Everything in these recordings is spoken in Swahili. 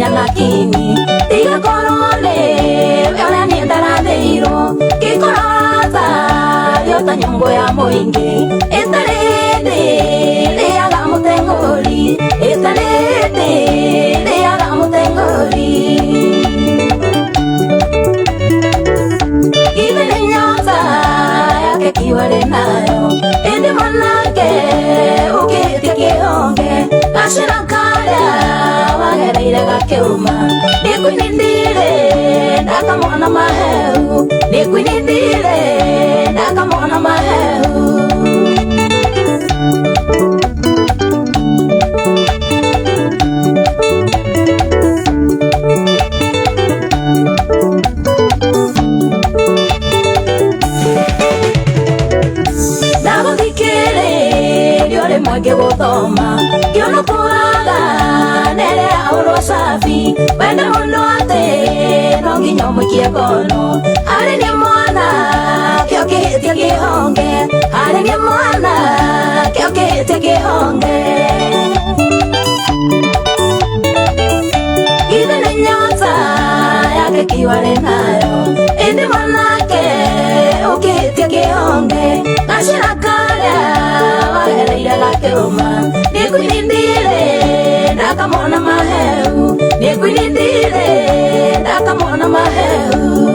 nyana kini tiga korone wala ni ndaradeiro kikorata yota nyongo ya moingi etarede leaga mutengori etarede leaga mutengori ile nyota yake kiwale nayo ende manake uketia kionge kashirakaya wagereire gakeuma nikwinindire ndakamona maheu nikwinindire ndakamona maheu mweke gũthoma kĩono kũraga nere aũrwo safi wende mũndũ atĩ no nginya ũmũikie ngono harĩ nĩ mwana kĩo kĩhĩtie kĩhonge harĩ nĩ mwana kĩo kĩhĩtie kĩhonge ithe nĩ nyota yake kiwale nayo ĩndĩ mwanake ũkĩhĩtie kĩhonge gacĩra karĩa wagereire gakeuma nikwinindire ndakamona maheu nikwinindire ndakamona maheu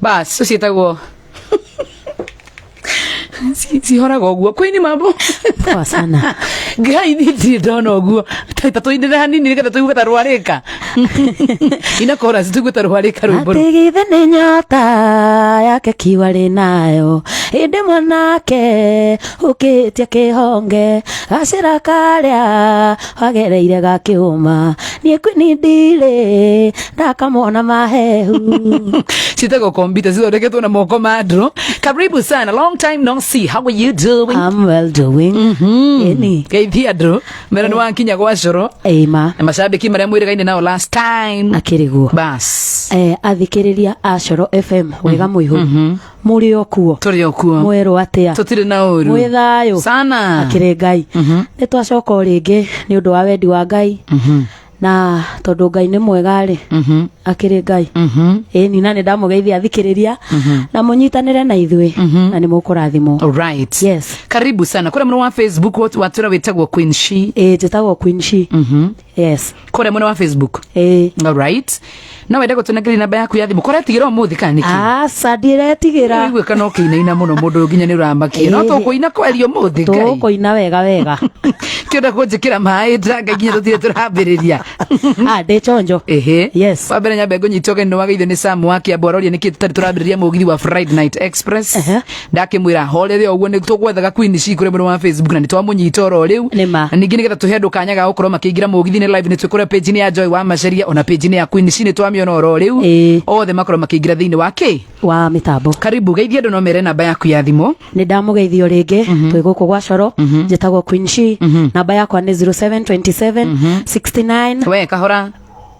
bas usietagwo si hora goguo kwini mambo poa sana gai ndi ndona oguo tatu indire hanini nikata tuiguta rwarika ina kora situiguta rwarika rwimbo atigithe nĩ nyota yake kiwale nayo ĩndĩ mwanake ũkĩhĩtie kĩhonge gacĩra karĩa wagereire gakĩũma niĩ kwinindire ndakamona mahehu sitego kompyuta zithondeketwo na moko ma andũ. Karibu sana, long time no see. How are you doing? I'm well doing. Eni Geithia andũ mera nĩ wankinya gwa coro eima na mashabiki marĩa mwĩrĩgaine nao last time akĩriguo bas athikĩrĩria a Coro FM wega mũihu muri okuo tũrĩ okuo mwerũ atĩa tũtirĩ na ũru mwĩ thayũ sana akĩrĩ Ngai nĩ twacoka rĩngĩ nĩ ũndũ wa wendi wa Ngai na tondũ Ngai nĩ mwega rĩ akĩrĩ Ngai ĩni na nĩ ndamũgeithia athikĩrĩria na mũnyitanĩre na ithuĩ na nĩ mũkũrathimwo. All right. Yes. Karibu sana. Kũrĩa mwena wa Facebook watũra wĩtagwo Queen She. Njĩtagwo Queen She. Yes. Kũrĩa mwena wa Facebook. All right. No wenda gũtũnengeri namba yaku ya thimũ kũrĩa tigĩra ũmũthĩ kana nĩkĩ? Aca ndiretigĩra. Igwe kana ũkĩinaina mũno mũndũ nginya nĩ ũramakia. No tũkũina kweli ũmũthĩ Ngai. Tũkũina wega wega. Kĩonda kũnjĩkĩra maĩ ndanga nginya tũtire tũrambĩrĩria. Ndĩ chonjo. Yes. Wambere nyambe ngũnyita ũgeni wageithio nĩ Sam wa Kĩambu aroria nĩkĩ tũtarĩ tũrambĩrĩria mũgithi wa Friday Night Express. Ndakĩmwĩra horere ũguo nĩ tũgwethaga Queen She kũrĩa mwena wa Facebook na nĩ twamũnyita oro rĩu. Ningĩ nĩgetha tũhe andũ kanya ga gũkorwo makĩingĩra mũgithi-inĩ live nĩ twĩkũrĩa page-inĩ ya Joy wa Macharia ona page-inĩ ya Queen She nĩ twamĩona oro rĩu. Othe makorwo makĩingĩra thĩinĩ wa kĩ wa mĩtambo. Karibu geithia andũ no mere namba yaku ya thimũ. Nĩ ndamũgeithio rĩngĩ twĩ gũkũ gwa Coro njĩtagwo Queen She namba yakwa nĩ 0727 69 we kahora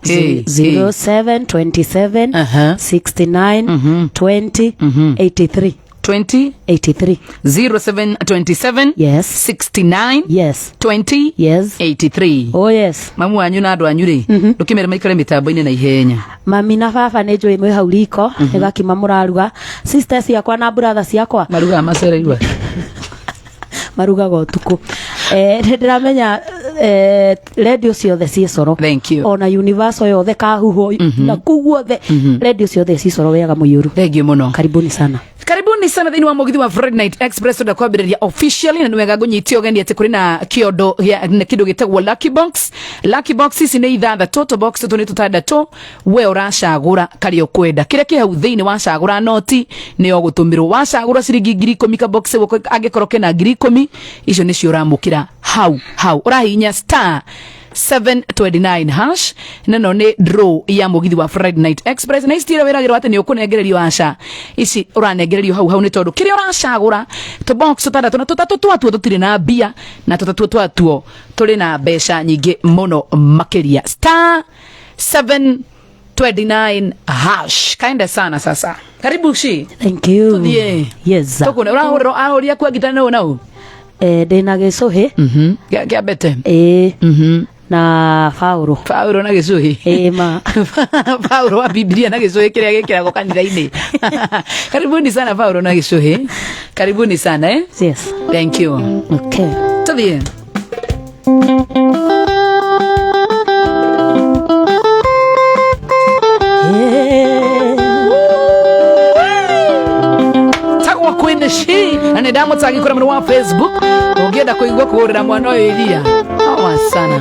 0727 69 20 83 2083 0727 yes 69 yes 20 yes 83. Oh yes. Mamu wanyu na andũ anyu rĩ ndũkĩmere maikare mĩtambo-inĩ na ihenya. Mami na baba nĩ njũĩ mwĩ hau riko ĩgakima mũraruga sisters ciakwa na brother ciakwa maruga macereirwe marugaga ũtukũ ndĩramenya radio ciothe ciĩ Coro. Thank you. Ona universal yothe kahuho na kuguothe radio ciothe ciĩ Coro wega mũiyũru. Thank you mũno. Karibuni sana. Karibuni sana thĩinĩ wa mũgithi wa Friday Night Express tũnda kwambĩrĩria officially na nĩwega ngũnyitia ũgeni atĩ kũrĩ na kĩondo kĩndũ gĩtagwo Lucky Box. Lucky Box ici nĩ ithathatũ to box tũtũ nĩ tũtandatũ we ũracagũra karĩa ũkwenda kĩrĩa kĩ hau thĩinĩ wacagũra noti nĩ ũgũtũmĩrwo wacagũra ciringi 10,000 ka box angĩkorwo kena 10,000 icio nĩcio ũramũkĩra hau ũrahihinya 729 hash neno ni draw ya mugithi wa Friday Night Express na istira wiragirwo ati ni ukunegererio asha ici uranegererio hau ni tondu kiri uracagura to box tutandatu na tutatu twatuo tutire na bia na tutatu twatuo turi na besha nyingi muno makiria star 729 hash kaenda sana sasa karibu shi thank you yes tokone urahoria kwa gitano nao ndina gicuhi kia bete na Paulo na gicuhi ma Paulo wa Biblia na gicuhi kiria gikiragwo kanitha-ini karibuni sana Paulo na gicuhi karibuni sana yes thank you okay tuthie kwene shi ane damu tsaki kura mwa Facebook ongeda kuigwa kuhurira mwana oyo iria awa sana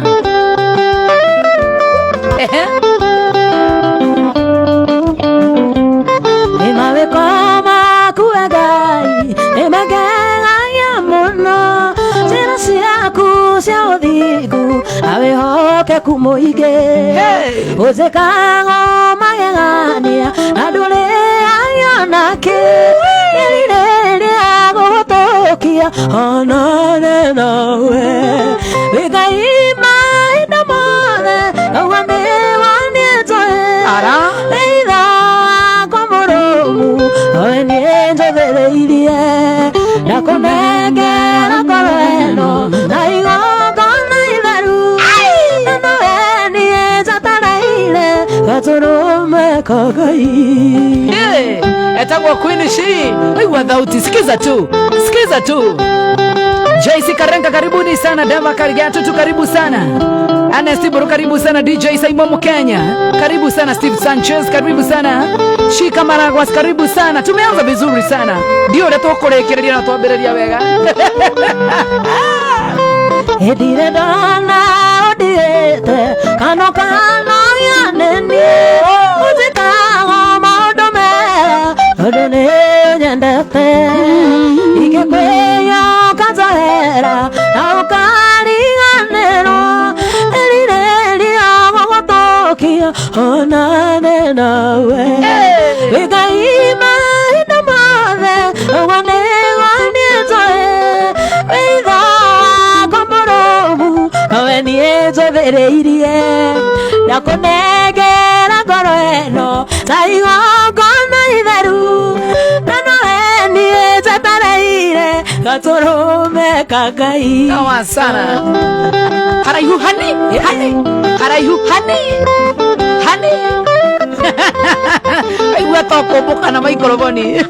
emawe koma kuagai emaganga ya mono tena siaku sia odhigu awe hoke kumoige ozekango magania adole ayanake anane nawe wikaima idamone awane wanetoe ara leida komoro awenienzo vereirie nakonege nakoreno naigogona itheru nanoenienza taraire gaturume kagai etagwa Queen Shi aiwa dhauti sikiza tu JC Karenga karibuni sana Dava Karigatu karibu sana Anesti Buru karibu sana DJ Saimomo Kenya karibu sana Steve Sanchez karibu sana Shika Maragwas karibu sana tumeanza vizuri sana ndio ndio tukorekereria na tuambereria wega edire dona odiete kano ya neni uzikago maodome odone nyandete ikekweyo kazaera aukariganero elirelia wagotokia onane nawe wikaima inamothe wanewanitoe weitha komborobu awenietothereirie nakunengera ngoro eno taigogona itheru nanoenietatareire gaturume kagai awa sana haraihu hani haraihu hani aiwa toko boka na maikoroboni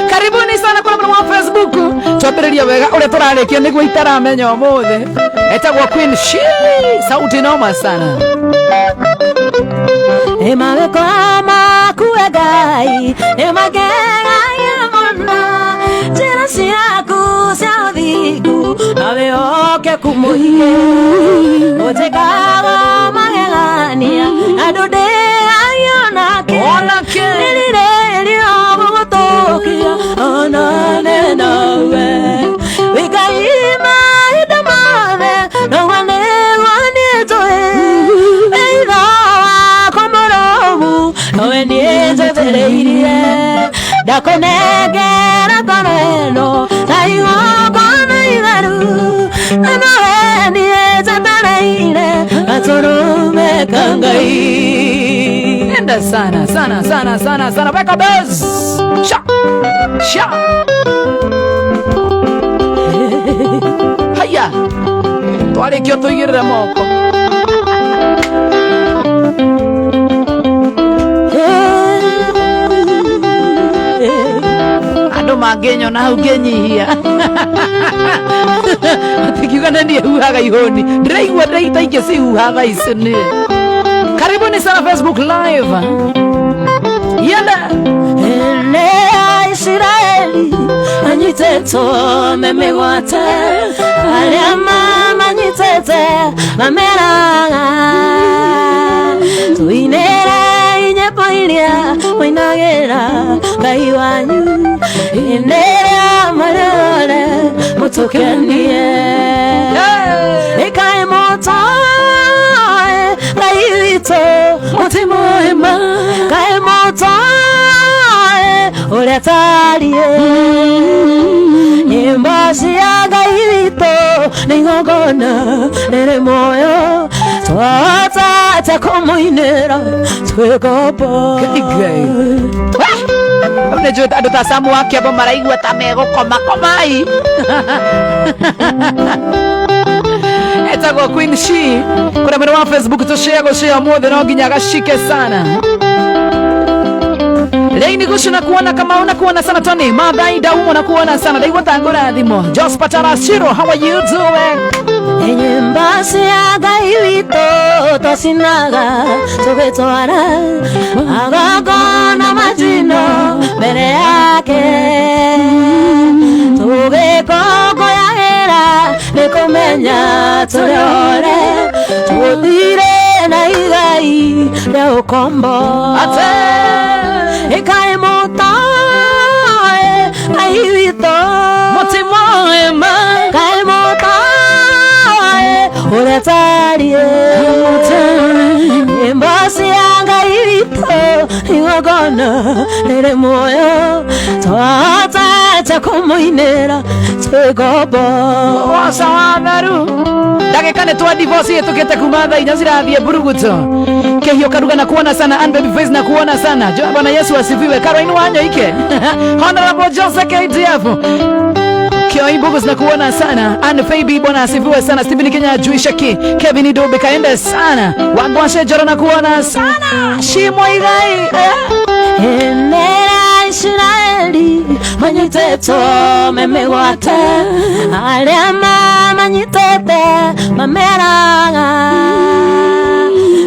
karibuni sana kwa mwa Facebook twabereria wega ule turarekia niguo itaramenya omothe etagwa Queen Shi sauti noma sana emawe koma kuegai emagega yamona tena siaku saudhigu awe oke kumuhige otekawa magegania adode ayonake nilireli ogotokia anane nawe wikaima idamave nawane wanitoe eidha komorobu awenietothereirie ndakonengera koreno taigogona itheru anoenietothereire gaturume kangai enda sana weka buzz sha haya twarekio tuigirire moko ando mangenyo na hau ngenyihia atikiuga nani huhaga ihoni ndiraigua ndaita ingĩ cihuhaga ici nĩ karibuni sana Facebook live yenda Israeli anyiteto memegwate alema manyitete mameraga tuinere inyepoiria wainagera ngai wanyu inere amarore mutukenie uretarie nyimbo cia Ngai witũ nĩ igongona rĩrĩ muoyo twahota kũmũinĩra twĩ ngombo. Unajua andũ ta Samu wa Kĩambo maraigua ta megũkoma komai. Etagwo Queen She kũrĩa mwena wa Facebook tũshare mũthĩ no nginya gacike sana. Leini gushuna kuona kama unakuona sana Tony Madai Daumo na kuona sana Daiwa Tangora Dimo Jos Patara Shiro, how are you doing? Nyimbo cia Ngai witũ tũcinaga tũgĩtwara agongona majino mbere yake tũgĩkũngũyagĩra nĩ kũmenya tũrĩore tũthire na igai rĩa ũkombo ikae motae Ngai witũ mũtimo ema kae motae uretarie nyimbo cia Ngai witũ igongona rĩrĩ muoyo twahota kũmũinĩra twĩ ngombo. Wosa wa Tharu ndagĩka nĩ twa divorce tũkĩte kuma thaa inya cirathiĩ Buruguto. Kehio Karuga na kuona sana, and Baby Face na kuona sana. Bwana Yesu asifiwe. Caroline Wanyoike Honorable Jose KDF Kioi Bogos na kuona sana. And Fabi bwana asifiwe sana. Stephen Kenya Juishaki Kevin Dobe kaenda sana. Wagwashe Joro na kuona sana. Shimo Igai Enera Israeli manyiteto memewate alema manyitete mameraga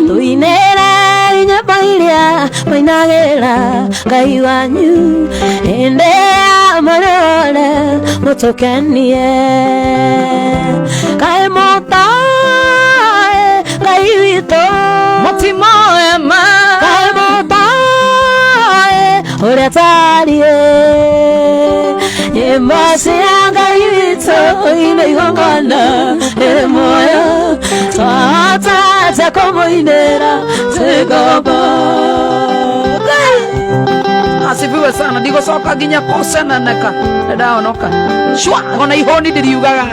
tuinera inyabailya mainagera Ngai wanyu endea marole mutokenie kae motae Ngai witũ Mutimo ema kae motae uretarie nyimbo cia Ngai witũ nĩ igongona rĩrĩ muoyo twahota kũmũinĩra twĩ ngombo. Asifiwe sana. Digo soka ginya kosena neka ndaonoka shwa ona ihoni ndiriugaga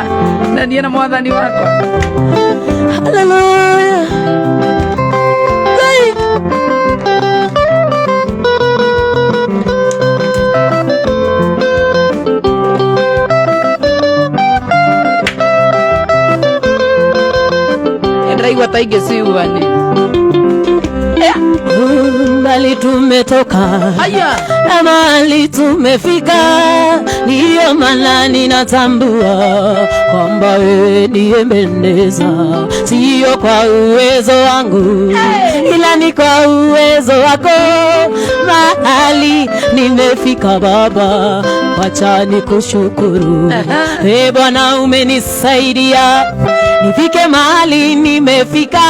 na niĩ na mwathani wakwa. Hallelujah. Ndraigua ta ingĩciuani mbali tumetoka na mahali tumefika, ndiyo maana ninatambua kwamba wewe ndiye Ebeneza, sio kwa uwezo wangu ila ni kwa uwezo wako. Mahali nimefika Baba, wacha nikushukuru. Bwana umenisaidia nifike mahali nimefika,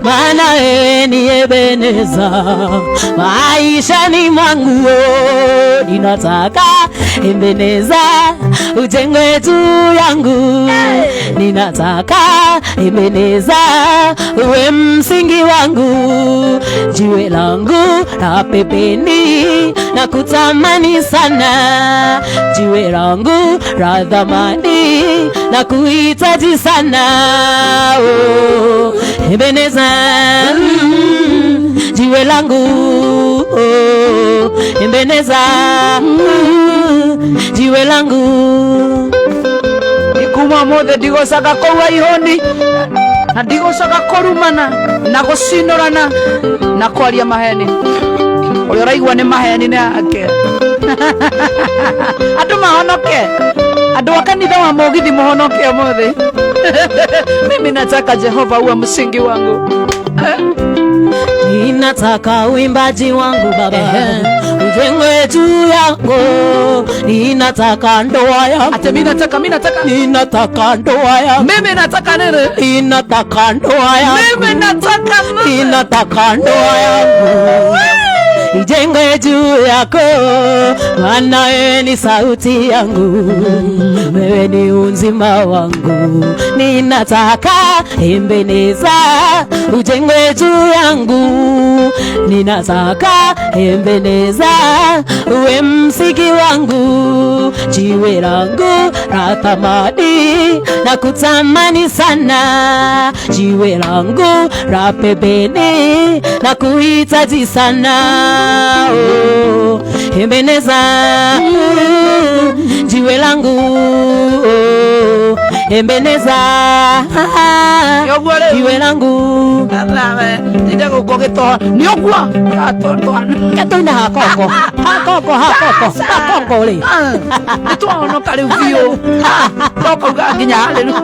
maana wewe ni Ebeneza maishani mwangu. Ninataka Ebeneza ujengwe juu yangu, ninataka Ebeneza uwe msingi wangu, jiwe langu la pembeni na kutamani sana, jiwe langu la thamani na kuhitaji sana. Oh, Ebeneza jiwe langu, oh, Ebeneza jiwe langu. Ikuma mothe ndigocaga kũua ihoni na ndigocaga kũrumana na gũcinorana na kwaria maheni. Ũrĩa ũraigua nĩ maheni nĩ ake andũ mahonoke, andũ a kanitha wa Mũgithi mũhonoke ũmũthĩ. Mimi nataka Jehova uwe msingi wangu. Ninataka uimbaji wangu Baba ujengwe juu yangu, ninataka ndoa yangu. Ate mimi nataka ninataka ndoa yangu. Mimi nataka nini? Ninataka ndoa yangu. Mimi ninataka ndoa yangu ijengwe juu yako, maana wewe ni sauti yangu, wewe wewe ni uzima wangu, ninataka Ebeneza ujengwe juu yangu, ninataka Ebeneza uwe msingi wangu, jiwe langu la thamani na kutamani sana, jiwe langu la pembeni na kuhitaji sana. Oh, Ebeneza jiwe langu, oh, Ebeneza jiwe langu. Nida kukogeto niokwa kato ina hakoko le itu ono kali uvio koko gaginya haleluya.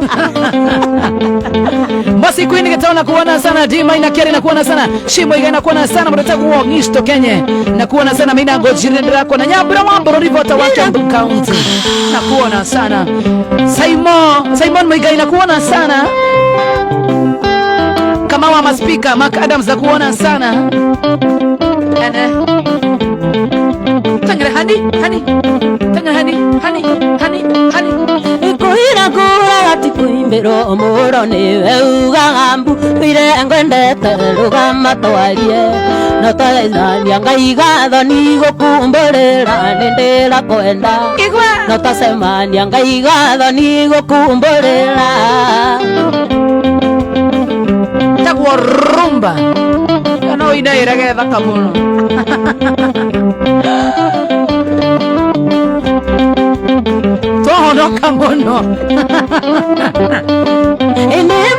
Basi Queen kitaona kuona sana, Dima ina Keri na kuona sana, Shimo igana kuona sana, mtata kuwa Ngisto Kenya na kuona sana, mina ngojirendera kwa na Nyambura Wamboro Rivota wacha County na kuona sana, Simon Mwigai na kuona sana, kama wa maspika Mark Adams na kuona sana, Tangere hani ikuhira kura tikuimbero muro niwe ugambu ire ngwendete rugama twarie no taithania Ngai gatho ni gukumburira ndindira kwenda no tasemania Ngai gatho ni gukumburira tagwo rumba no inaira getha kamuno tohonoka muno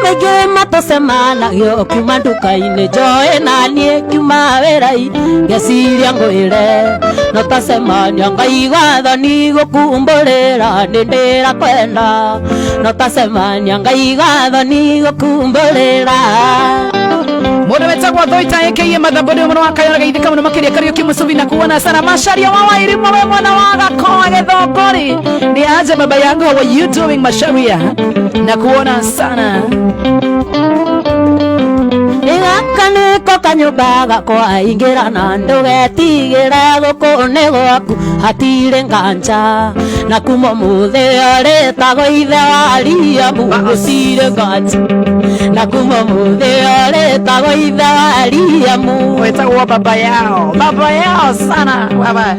mege matosemanagio kuma nduka-inĩ njoe na niĩ kiuma wĩra-i ngeciria ngwĩre no tasemania Ngai gatho ni gũkumbũrĩra ndĩndĩra kwenda no tasemania Ngai gatho ni gũkumbũrĩra. Mundu wetagwa Thoita aka Mathamboni mwana wa Kayora Geithika muno makiria Kariuki Musubi na kuona sana Masharia wa Wairimu we mwana wa Gakoa Githongori ni aje baba yangu, how are you doing Masharia na kuona sana kaniko kanyumba gakwa ingira na ndugetigire gukune gwaku hatire nganja na kuma muthe aretagwo ithe wa Liamu gusire nganja na kuma muthe aretagwo ithe wa Liamu wetagwo baba yao sana baba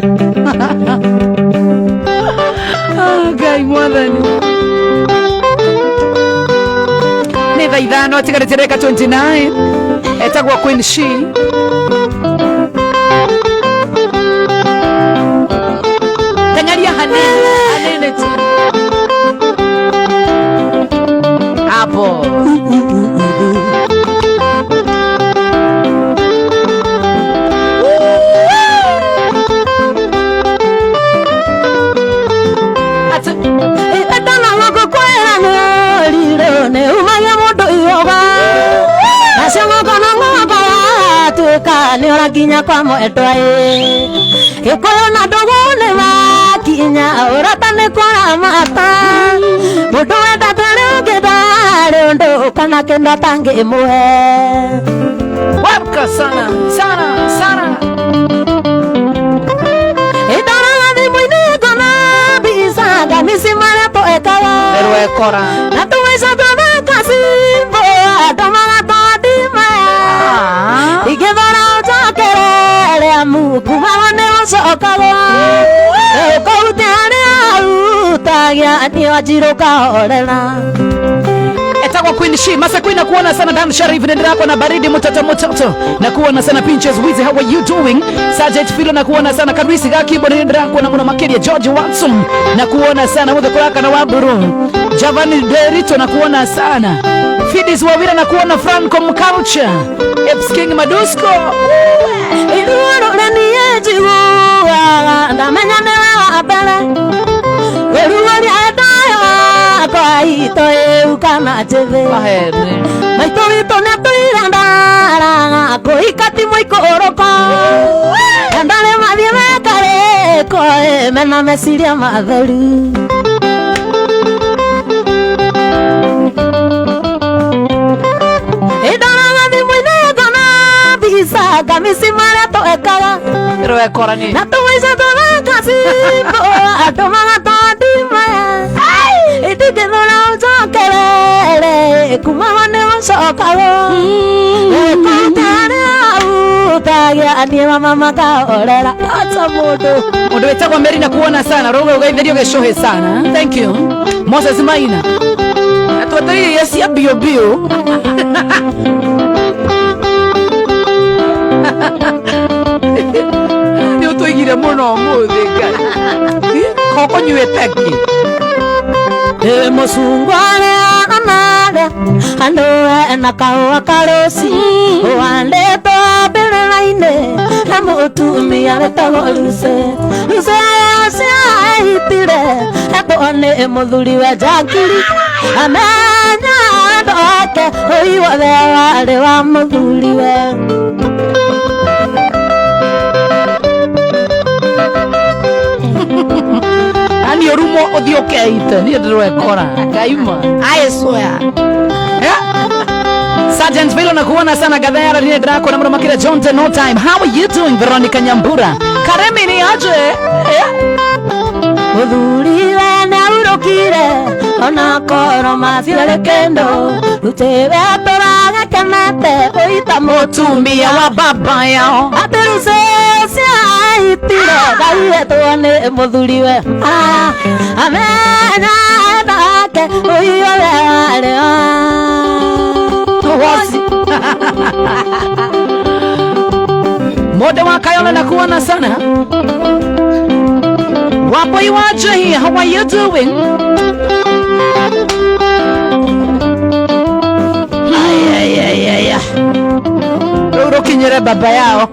Ngai mwathani ni thaa ithano tigarite ndagĩka 29 etagwo Queen She tengaria hanene tu hapo ni ora kinya kwa mwetwa ikoyo na ndogone wa kinya ora tane kwa mata mundu wenda tare ngedare ndo kana kenda tange muhe wapka sana idara ni mwini gona bisa gamisi mara to ekala erwe kora na tuweza tona kasimbo adama tadima igevara kumane osokago ukautane utagia ni wajiruka orela etagwa Queen She Masa Queen na kuona sana Dan Sharif nendera kwa na baridi mtoto na kuona sana Pinches Wizi, how are you doing Sergeant Philo na kuona sana Kadrisi Gaki bwana nendera kwa na mwana makeria George Watson na kuona sana Mudhe Kuraka na Waburu Javani Derito na kuona sana Fidis Wawira na kuona Franco Mculture Eps King Madusko iluoro nani ejiwa ndamenya newa abele weruori aedayo kwa ito eukana teve maito ito netuirandara kuhikati mwiko oroko andale mathie mekare koe mena mesiria matheru gamisi mara to ekala pero ekora ni na to wisa to na kasimbo atoma to dima sokalo utagia ani mama kaorera acha mundu wetagwa Meri na kuona sana rogo ugaithirio geshohe sana. Thank you Moses Maina atwatari yesia bio bio ni utoigire muno muthi ngai koko nyueteki musungwane anare andoe na kawa karosi wande to berelaine na mutumia betagoluse use itire etone muthuri wa jakiri amenya ndoke oiwa wale wa muthuri we ani orumo othiokeite ni ndroekora ngaima I swear Sergeant Velo na kuona sana gadhara ni drako na mromakira John no time. How are you doing Veronica Nyambura? Karemi ni aje? Udhuri wena urokire ona koro mafile kendo utewe atorage kanate oita motumia wa baba yao ateruse sia itire gaire tuone mudhuri we amena dake oyo wale wasi Mode wa Kayole na kuona sana. Wapo iwaje hii, how are you doing? Ay. Roro kinyere baba yao.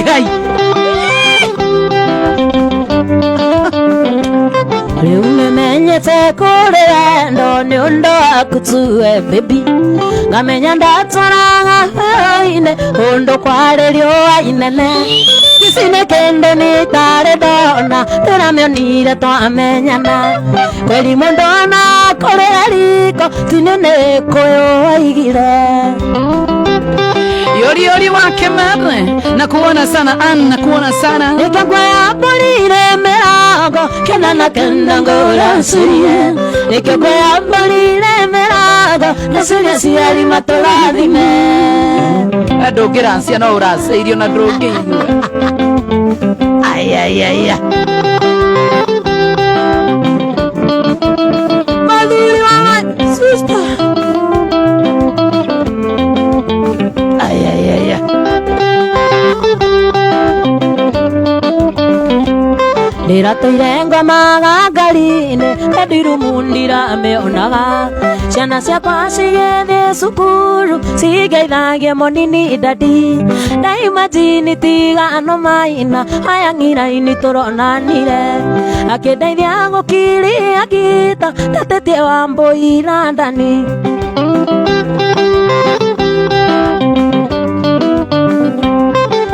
Gai. Umemenyete kure ndo niundo akutue baby ngamenya ndatsaranga ine undo kwarerio inene kisine kende ni tare dona tera menire to amenyana kweli mondona kore aliko tinene koyo igire Yori wake mare na kuona sana na kuona sana nikagwa polire merago kena ngola sirie nikagwa polire merago na siria siari matoradime adogera ansia no urase irio na droge iwe ay maduri wa sister ay Ndiratoirenga magagarine ndirumundira meonaga ciana ciakwa cigethie cukuru cigeithagie monini dadi ndaimajini tigano maina aya ng'iraini turonanire akindeithia gukiria gita ndatetie Wambui na ndani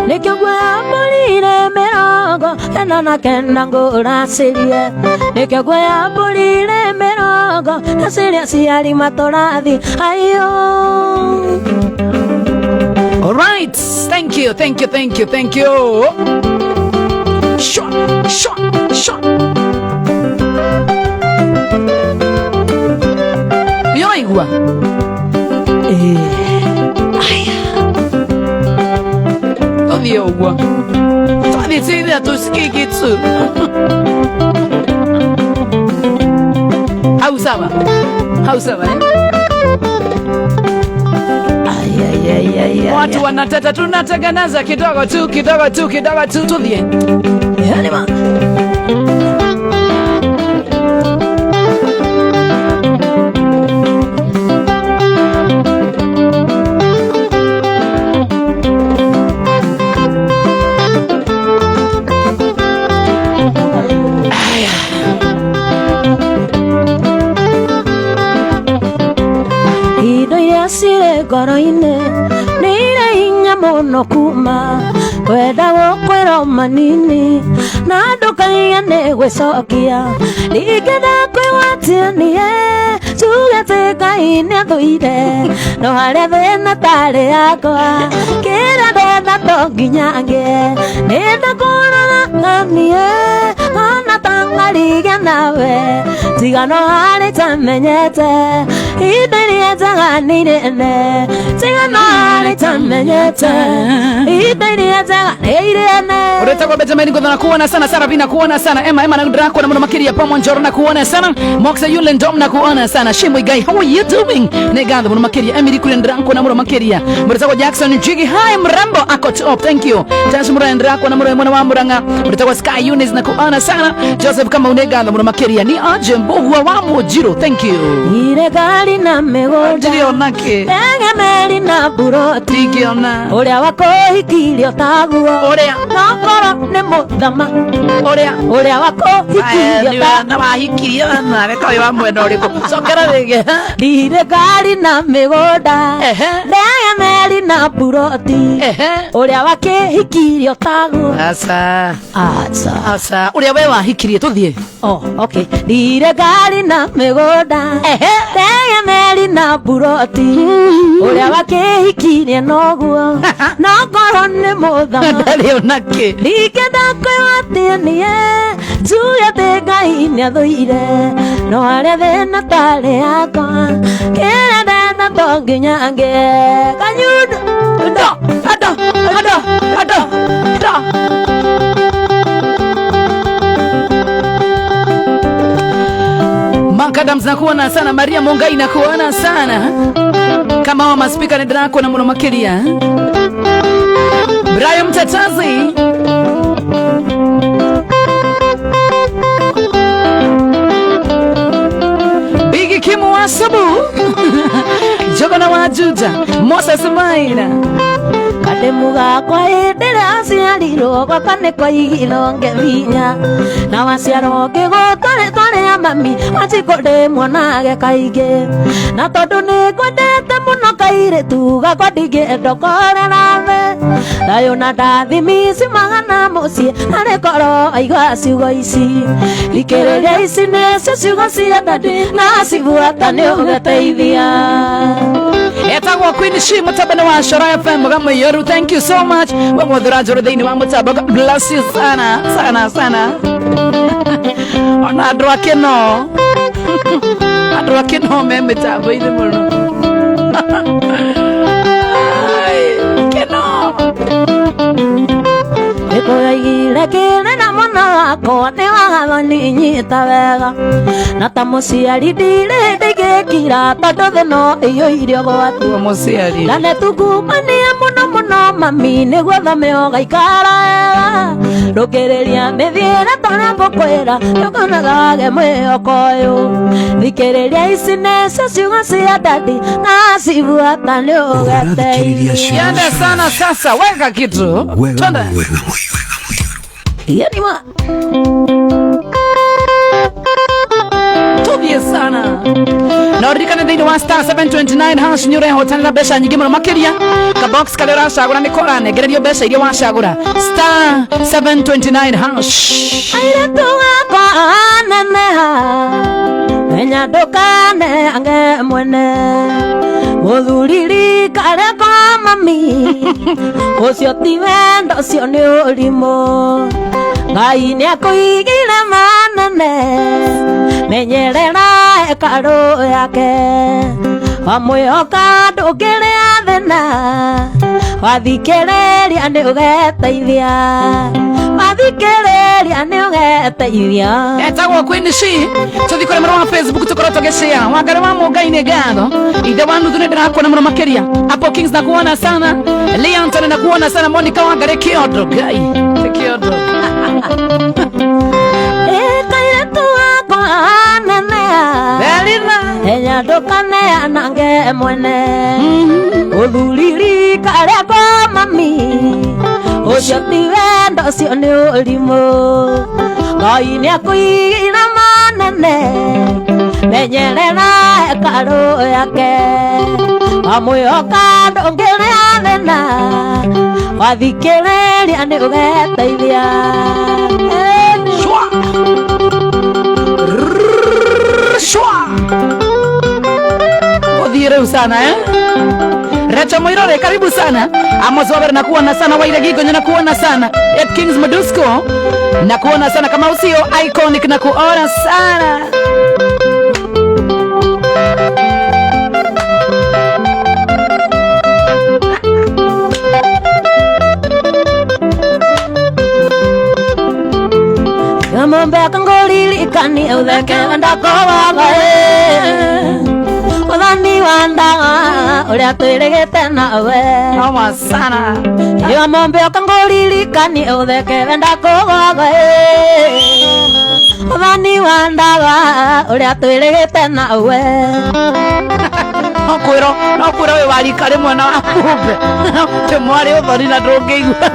nikigwe amburire mirongo na kenda ngura sirie nikigwe amburire mirongo na siria ciari matorathi ayo. All right, thank you. Shot. Yoigwa. Yoigwa. Tadi tida tusikikitsu. Hausawa, watu wanatata tunatengeneza kidogo tu tulie. Yani ma ngoro-inĩ nĩ irĩ hinya mũno kuma kwenda gũkwĩrwo manini na ndũkaiga nĩ gwĩcokia ningĩ ndakwĩgwatia niĩ tuge atĩ Ngai nĩathũire no harĩa thĩna tarĩ yakwa kĩrĩa ndenda to nginya ngĩe nĩ ndakũrora niĩ ona tangarige nawe tigano harĩ tamenyete ihinda yazaga nirene tigana litamenyete itairi yazaga nirene ureta kwa Benjamin Godona kuona sana Saravina kuona sana Emma na Drako na Makiria Pamonjoro na kuona sana Moxa Yule Ndom na kuona sana Shimwe Guy how are you doing neganda mwana Makiria Emily kule Drako na mwana Makiria ureta kwa Jackson Jigi hi mrambo ako top thank you Tash mwana Drako na mwana wa Muranga ureta kwa Sky Eunice na kuona sana Joseph kama uneganda mwana Makiria ni aje mbogwa wa Mojiro thank you ire gari na megoda ndio nake egemeri na buroti tikiona uria wako hikirio taguo uria nokoro ne muthama uria wako hikirio na wahikirio na weka wa mwendo uriko sokera rege ire gari na megoda egemeri na buroti uria wake hikirio taguo asa uria we wahikirie tuthie okay ire gari na megoda egemeri na buroti uria wake hikirie noguo nokoro ne muthama ndari onake Likenda kwatianie Juya te Ngai niathuire no aria thina tari yakwa kira ndenda tonginyange kanyundo ado Makadams na kuona sana Maria Mongai na kuona sana kama wa maspika ni Drako na mwana Makiria Brian Mtatazi Bigi Kimu Wasabu Jogona Wajuja Moses Maina Kademuga kwa edera siariro kwa kane kwa igilonge vinya na wasiaroge gotore tore ya mami achikode mwanage kaige na tondu ni kwendete muno kaire tuga kwadige ndokore nawe nayo na ndathimisi magana mucie nare koro aigua ciugo ici thikiriria ici nĩcio ciugo cia ndandi na cibuata nĩ ũgeteithia etagwo Queen Shi mutabane wa Shora FM Mugamo Yoru thank you so much wewe dhurajo thini wa mutaba bless you sana ona andro akeno meme tabo ile muno keno ekoigire kene na mwana wako ni wathani nyita wega na ta muciari ndire ndigikira tondu thino iyo irio gwatu muciari na netungumania muno mami niguo thame ugaikara wega ndukiriria mithiire tona ngukwira ndukanagage mwihoko uyu thikiriria ici nĩcio ciugo cia ndandi na cibuata nĩ ũgeteithia yande sana sasa weka kitu twende yani ma tubie sana na urikane thini wa star 729 hash nyure hotanira besha nyingi muno makiria ka box kale uracagura ni korane gererio besha iria wacagura star 729 hash aire tuga kwa neneha enya ndukane ange mwene muthuriri kare kwa mami ucio ti wendo cio ni urimo Ngai ni akuigire manene menyerera hekalu yake wamwihoka ndukiria thina wathikiriria ni ugeteithia wathikiriria ni ugeteithia etagwo Queen Shi tuthikore mara wa Facebook tukoro tugeshia wagare wa Mungai ni gatho ide wandu thune ndirakuona muno makiria Apple Kings na kuona sana Leanton na kuona sana Monica wagare kiondo gai kiondo kaire tuwako ananea Belina enya ndukane anange mwene uthuriri kare kwa mami ucio ti wendo cio ni urimo Ngai ni akuigire manene menyerera hekalu yake wamwihoka ndungiria thina wathikiriria ni ugeteithia shwa odhiere sana Recha Moirore karibu sana Amos Waber na kuona sana Waire Gigo na kuona sana Ed Kings Medusko na kuona sana kama usio iconic na kuona sana kani utheke ndako waga Udhani wandaga uria twirigite nawe Noma sana Yo mombe okanguririkani utheke ndako waga Udhani wandaga uria twirigite nawe No kwira we warika rimwe na kumbe te mwari uthoni na ndungiigua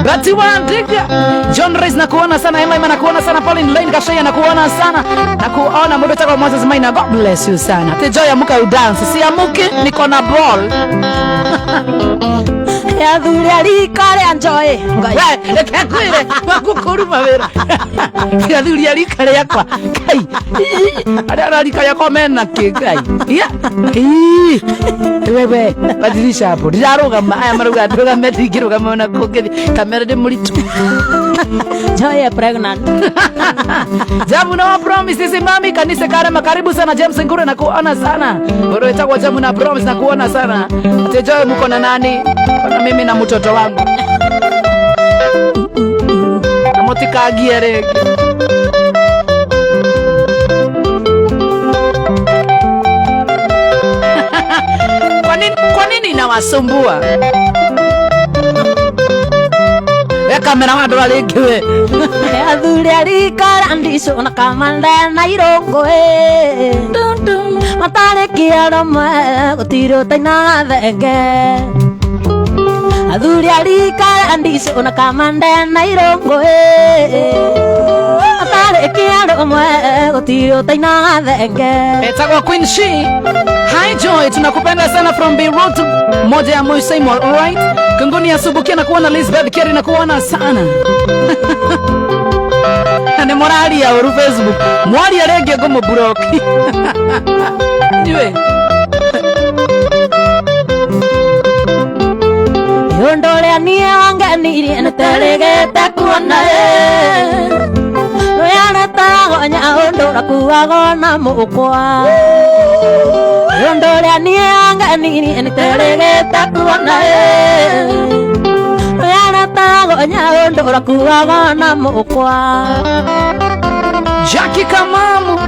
Bati Wandika John Rice na kuona sana Emma na kuona sana Pauline Lane Kashaya na kuona sana na kuona mbeta kwa Moses Maina God bless you sana te joy amuka udance si amuke niko na ball ya thuri arikare anjoy we reke kwire wakukuruma wera ya thuri arikare yakwa kai ara arika yakwa mena kigai ya wewe badilisha hapo ndirarugama aya maruga nduga metikirugama na kugethi kamera de muritu joy pregnant Jamu na promise simami kanisa Karema karibu sana James Ngure na kuona sana bado itakuwa Jamu na promise na kuona sana tejoy mko na nani na mimi na mtoto wangu amotika giere kwa nini inawasumbua kamera wadu alikiwe athuri arikara ndiso na kamanda na irongo matare kiaroma gutiro taina thenge athuri arikara ndiso na kamanda na irongo matare kiaroma gutiro taina thenge etagwa Queen She Hi Joy tunakupenda sana from Beirut moja ya Moisei alright Kunguni ya Subukia na kuona Lisbeth Kerry na kuona sana ni morali ya uru Facebook mwali ya rege gomo buroki niwe yondole anie wanganiri eneteregete kuona Royana tagonya ondora kuagona mukwa Yondole anie wanganiri eneteregete kuona Royana tagonya ondora kuagona mukwa Jackie Kamamu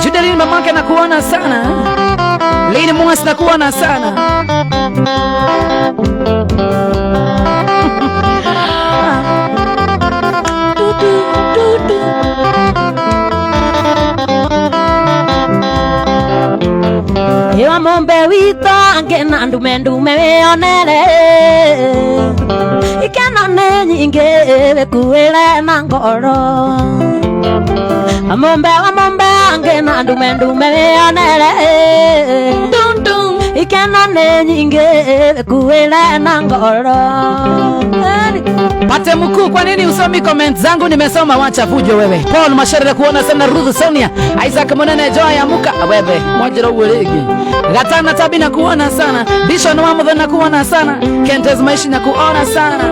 Judelin mamake na kuona sana Lini Mwasi na kuona sana Ewa mombe wito ange na ndume weonere Ikenone nyinge wekuwele na ngoro Mombe ange na ndume weonere Ikenone nyinge wekuwele na ngoro Pate mkuu kwa nini usomi comment zangu nimesoma wacha fujo wewe Paul Masharira kuona sana Ruth Sonia Isaac Monene Joy amuka wewe mwajira uwelege Gatana Tabi na kuona sana Bishon Wamudha na kuona sana Kentes Maishi na kuona sana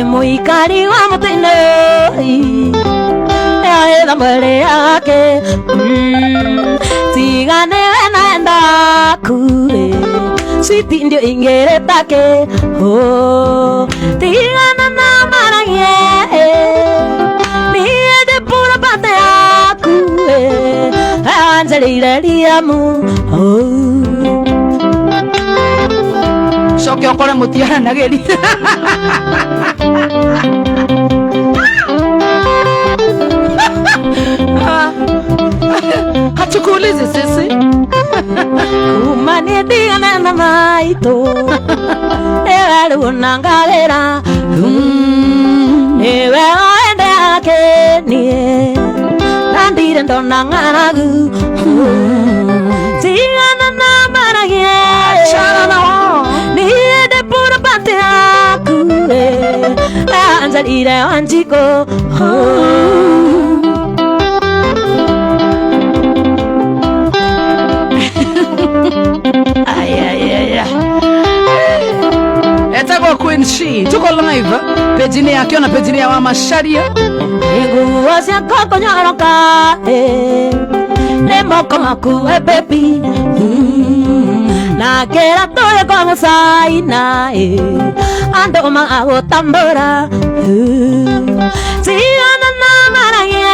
Muikari wa mutino Eda mwere yake Tigane wenaenda kule Sweetie ndio ingere take Tigana na maragie Niede pura pate yaku Angelire liamu Shoki okore mutiara nageri Hachukulize sisi Kumani digana na maito Ewe lunangalera Ewe oende ake nie Nandire ndona nganagu Tigana na maragie Chana na wao Niede pura pate aku Anjalire wanjiko Etagwa Queen She tuko live pejini yake na pejini ya Mama Sharia Nguo cia koko nyoroka ne moko makuwe baby na kera tole kwa musaina ando mago tambora siana na maranye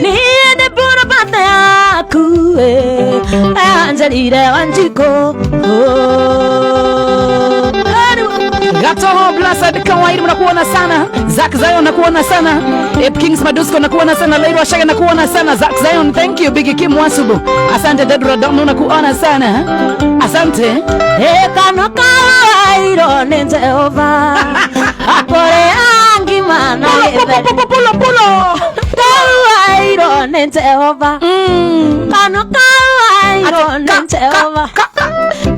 ni de pura pata yaku anjalire wanjiko Gatoho Blessed kawaida mnakuona sana. Zack Zion nakuona sana. Ep Kings Madusko nakuona sana. Leiro Shaka nakuona sana. Zack Zion, thank you. Big Kim Wasubu. Asante Dedra Dono nakuona sana. Asante. Kano kawairo ni Jehova. Apore angi mana pulo. Kawairo ni Jehova. Kano kawairo ni Jehova.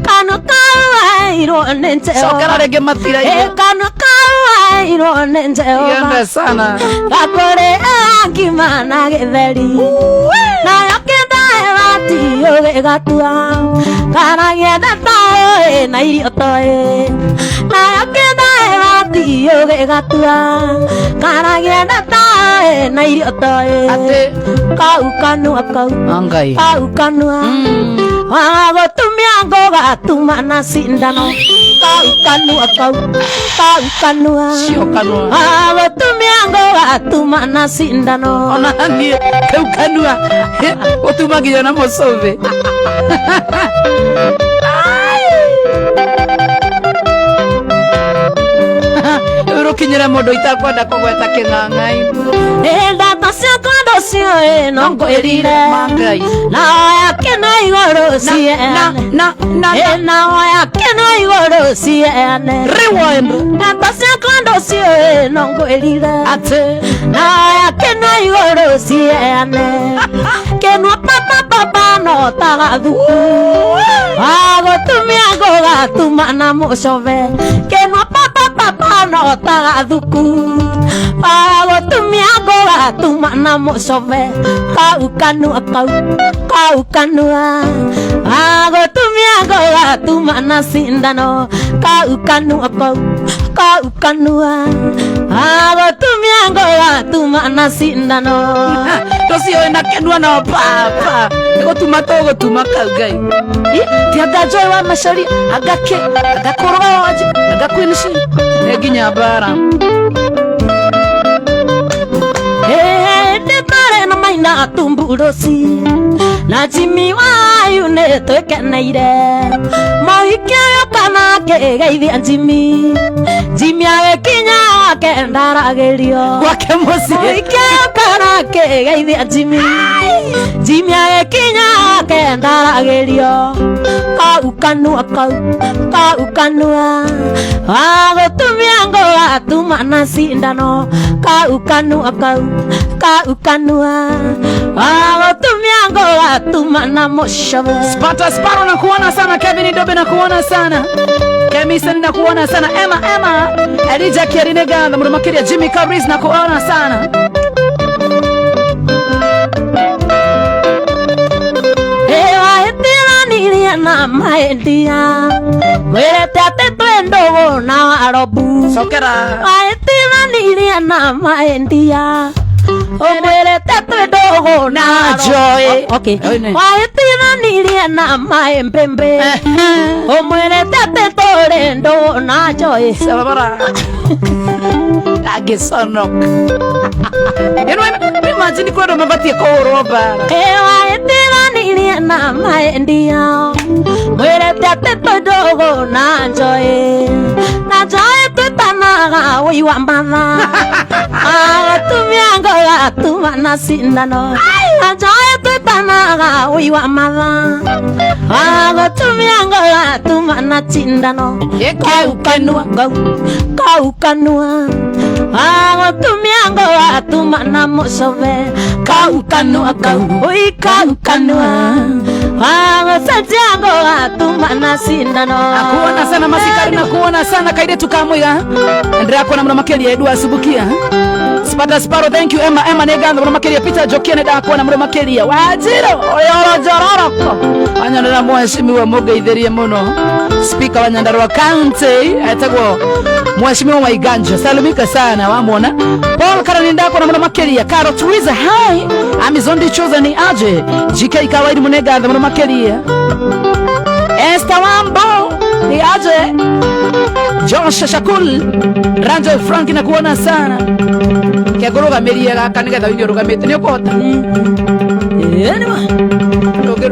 Kano kawairo ni Jehova. Sokara rege matira hiyo. Kano kawairo ni Jehova. Yende sana. Apore angi mana githeri. Na yokenda evati yoge gatua. Kana yenda tae na irio toe. Na yokenda evati yoge gatua. Kana yenda tae na irio toe. Ate kau kanu akau. Angai. Kau kanu. Wago tumia goga tumana sindano. Kau kanu akau. Kau kanu. Sio kanu. Wago tumia goga tumana sindano. Ona ni kau kanu. Otumagira na mosove. Urokinyira modo itakwenda kugweta king'ang'ai. Ndata cia kondo cio no ngwirire Mangai. na yake na igoro ciene na yake na igoro ciene Rewind. ndata cia kondo cio no ngwirire Ate na yake na igoro ciene kenwa papa no tagathuku agotumia ngogatumana mucove kenwa papa no tagathuku agotumia ngogatumana mucove kau kanu agotumia ngogatumana sindano kau kanu agotumia ngogatumana sindano tosio na kendwa na papa gotuma to gotuma kaugai tiaga joy wa mashari agakoroje agakwinishi eginya bara de bare na maina tumburosi na jimi wa yune to keneire mohike kana ke geithia jimi age kinya wake ndaragerio gwake musi mohike kana ke geithia jimi age kinya wake ndaragerio kau kanu agotumia ngogatumana sindano kau kanu agotumia ngogatumana mucove Spata Sparo na kuona sana. Kevin Dobe na kuona sana. Kemisen na kuona sana. Emma Elija Kierinega na mrumakiria Jimmy Cabris na kuona sana. na maendia mwirete ate twendo na warobu Sokera aetiraniria na maendia omwirete twendo na joy okay aetiraniria na maembembe omwirete ate twendo na joy sabara agesonok imagine kwenda mabati ko roba aetiraniria na maendia mwirete ate twendo na joy tutanaga wiwa matha agatumia ngogatumana sindano ajoe tutanaga wiwa matha agatumia ngogatumana sindano kau kanua agatumia ngogatumana mucove kau kanua agacenjia ngogatumana sindano akuona sana masikari na kuona sana kaide tukamwiga ndirakuona mna makeli edu asubukia Spata Sparo, thank you. Emma Neganda mna makeli Peter Jokiene da kuona mna makeli wajiro oyoro jororoko Nyandarua mheshimiwa mugeithirie muno speaker wa Nyandarua County etagwo mheshimiwa Waiganja salimika sana wamwona Paul Karanindako na makeria Karo Twiza hai Amizondi choza ni aje JK Kawaidi Munega na makeria Esther Wambo ni aje Josh Shakul Ranjo Frank na kuona sana Kegoroga meria kaniga tawinyo rugamete ni okota Enema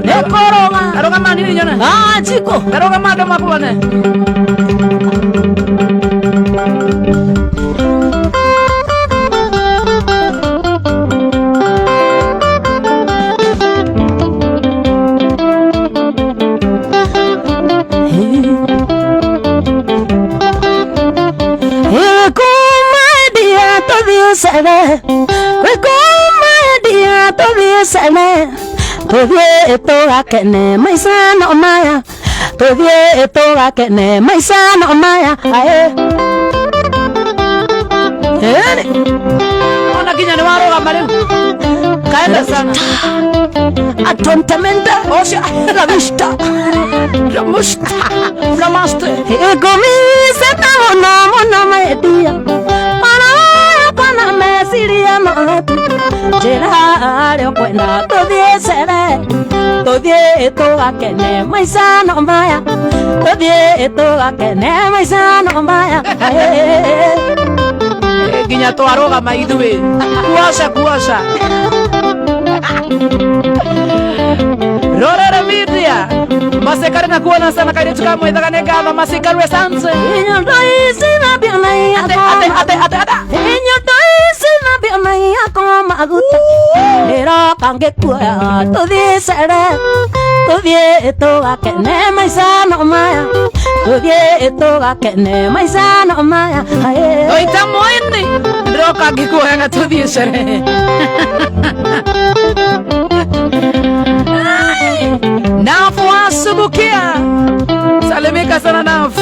Nekoroga Aroga mani ni nyona chiko Aroga mado mapone Todie toga kene maisa no maya Todie toga kene maisa no maya ae Ona kinya ni waroga mareu Kaenda sana Atontamente Osha La vista La musta La master Egomise ta mono maedia Pana mesiria maletu Jera kwenda todie sere Todie toga kene maisa no maya Todie toga kene maisa no maya Ginya twaroga maithuwe Kuasha Rorere media Masekare na kuona sana kaire tukamwethaga negava masekarwe sanse Inyo doisi na biona yako Ate Inyo doisi na biona yako maguta Nero kange kuya Todie sere Todie toga kene maisa no maya Todie toga kene maisa no maya Oita moini Nero kange kuya nga todie sere Nafu asubukia Salimika sana Nafu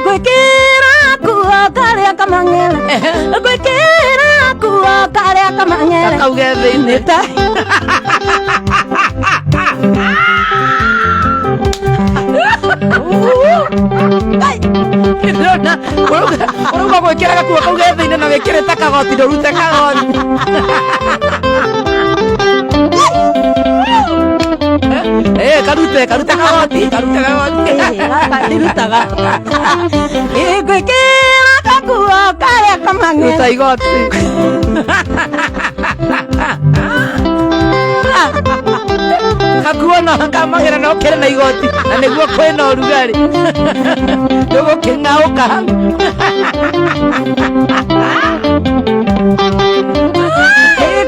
Kwekera kuwa karea kamangele Kwekera kuwa karea kamangele Kaka ugethe ineta Uruga kwekera kuwa kaugethe inena wekere takagoti dorute kagoti Karute kagoti Dirutaga Kwekera kakuwa karea kamangele Ruta igoti Kakuona kamangele na okere na igoti Na neguo kwena orugari Dogo kengauka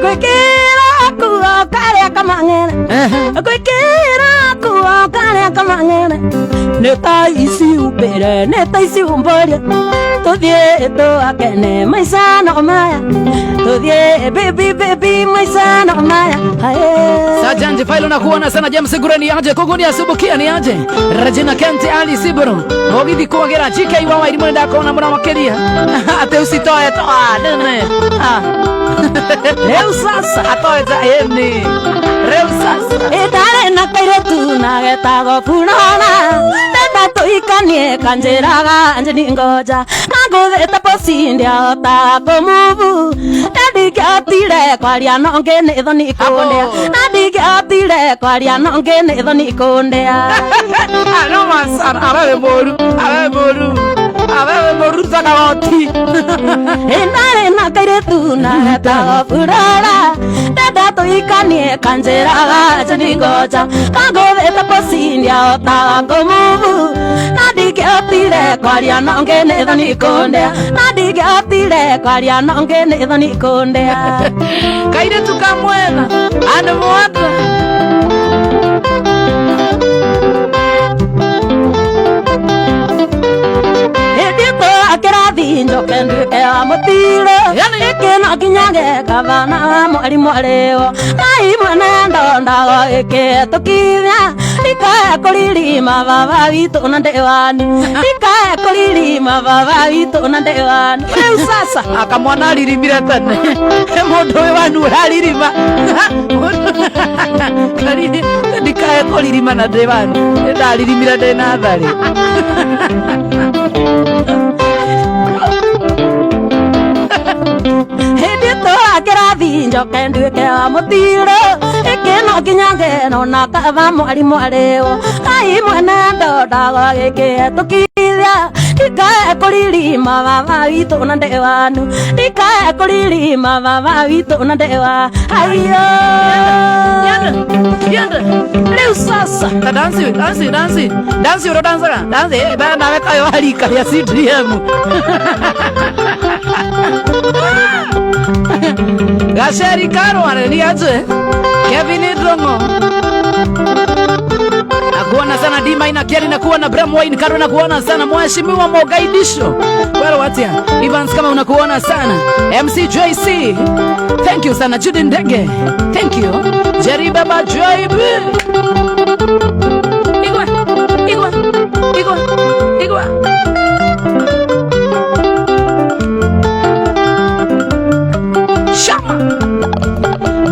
Kwekera kuwa karea kamangele Kwekera kuwa karea kamangele Neta isi upere, neta isi umbore Todie toga kene maisa no maya Todie baby maisa no maya Sajanje failo na kuona sana James Gure ni aje Kogoni asubukia ni aje Regina Kenti Ali Siboro Ogidi kuwagera JK wawa ili mwenda kona muna wakeria Ate usitoe toa nene Reu sasa atoe za eni Reu sasa Etare na kairetu na getago punona Teta toikanie kanjeraga anjeni ngoja Nagode taposindia otako mubu Nadigatire kwaria nonge netho ni kondea Nadigatire kwaria nonge netho ni kondea No masana awewe moru Awewe moru takawati Enare na kairetu na getago punona Teta toikanie kanjeraga anjeni ngoja Nagode taposindia otako mubu Nadigatire kwaria nonge netho ni kondea Nadigatire kwaria nonge netho ni kondea Kaire tukamwena ane mwata Edito akirathi njoke nduke wa mutire Ikina kinyage kavana mwarimu areo Nai mwene ndondago ike tukithia Ikae kulilima baba witu na ndewani Ikae kulilima baba witu na ndewani Reu sasa akamwana alirimire tene Mundu we wanu alirima Ikae kulirima na devan ndalirimira ndena thari kirathi njoke nduike wa mutiro ikino kinyange no na kava mwari mwareo ai mwene ndodaga gike tukithia ikae kuririma baba witu na ndewanu ikae kuririma baba witu na ndewa ayo yanda leo sasa dansi uro dansi bana weka yo halika ya CDM Gasheri Karo ananiaje Kevin Idrongo nakuona sana Dima Inakiari nakuona Bram Wine Karo nakuona sana mheshimiwa Mogaidisho wala watia Evans kama unakuona sana MC JC thank you sana Judy Ndege thank you Jerry Baba Joyb Igwa Shama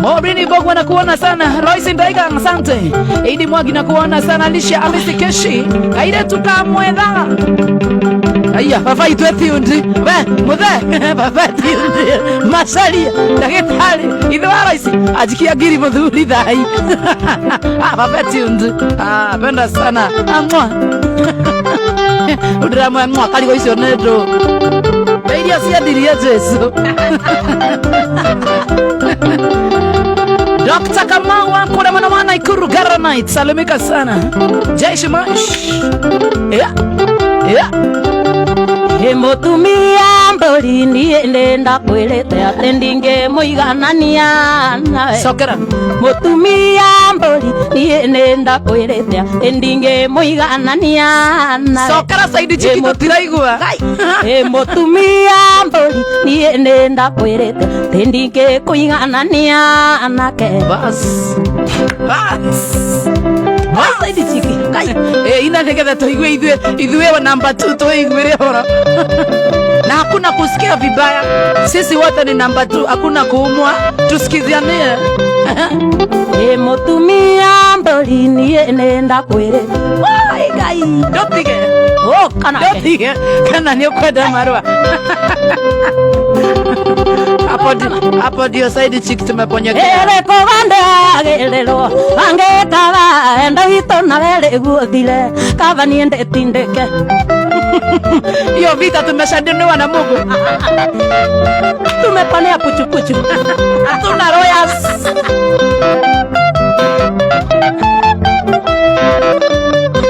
Mobrini Bogu nakuona sana Royce Ndaiga asante Idi Mwagi nakuona sana Lisha Amisi Keshi Kaire tukamwedha Aya baba itwethi undi we muthe baba tiundi masalia ndagitari ithwa Royce ajikia giri muthuri thai baba tiundi penda sana amwa udramwa amwa kali go icio nedo Beiria siadiria Jesu Dr. Kamau Ankura mwana Ikuru Garanite salimika sana Jaish Mash Mutumia mbori niende ndakwirite ati ndinge muiganania nawe Sokera Mutumia mbori niende ndakwirite ati ndinge muiganania nawe Sokera saidi chiki tutiraigua Mutumia mbori niende ndakwirite ati ndinge kuiganania nake Bas saidi chiki ina ngegetha tuigue ithue wa number 2 tuiguire horo na hakuna kusikia vibaya sisi wote ni number 2 hakuna kuumwa tusikiziane Mutumia mbori niende ndakwirite wai gai dotige kana ni kwenda marwa hapo ndio side chick tumeponyeka ko bande agelelo ange kava enda vito na vele guthile kava niende tindeke hiyo vita tumeshadiniwa na Mungu tumepanea puchupuchu hatuna royals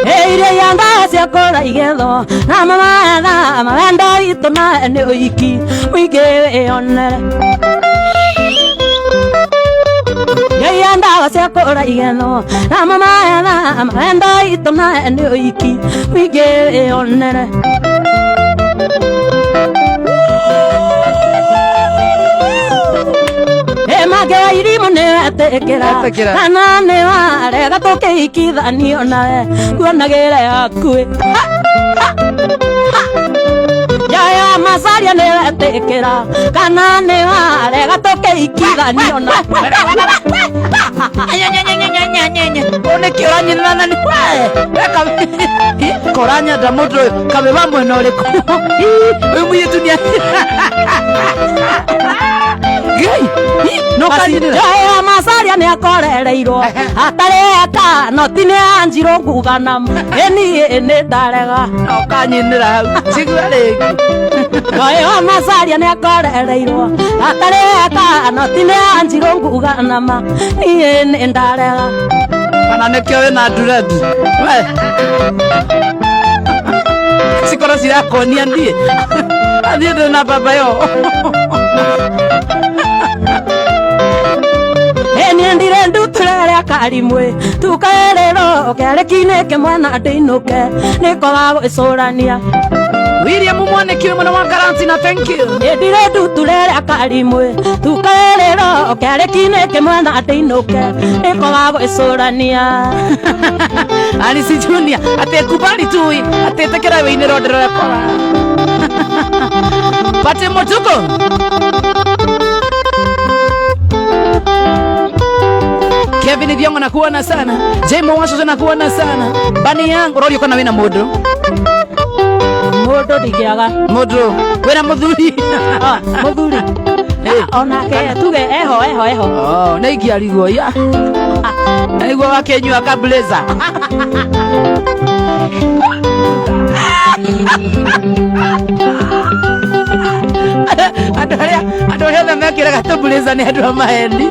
Eire yanda cia kora igetho na mama na mawenda itu na ene oiki wige onere yanda cia kora igetho na mama na mawenda itu na ene oiki wige onere Magea irimu netekera kana ne ware gatoke ikithanio nawe kuonagire yakue ya masaria netekera kana ne ware gatoke ikithanio nawe one kiranyi nana ni koranya da moto kabe bamwe no leko we muye dunia gai no kanyi ya masaria ne akorereirwo atareka no tine anjiro kugana eni ne darega no kanyi nira sigwale ya masaria ne akorereirwo atareka no tine anjiro kugana ma ni ne darega kana ne kyo na dread we sikora sira konia ndie adie na baba yo Niendire nduturere akarimwe tukaerero kerekine kemwana ndeinuke niko wagwicurania William Mwaniki mwana wa Garanti na thank you Niendire nduturere akarimwe tukaerero kerekine kemwana ndeinuke niko wagwicurania Alice Junior atekubali tu atetekera weine rodera kora Pate motuko Kevin Thiongo nakuona sana. Jemo Washo nakuona sana. Bani yangu rori kona wina modo. Modo dikiaga. Modo. Wena muthuri. Muthuri. Ona ke tuge eho. Oh, na ikiarigo ya. Naigwa wakenyu akableza. Adorea na mekira gatubuleza ni andu amahendi.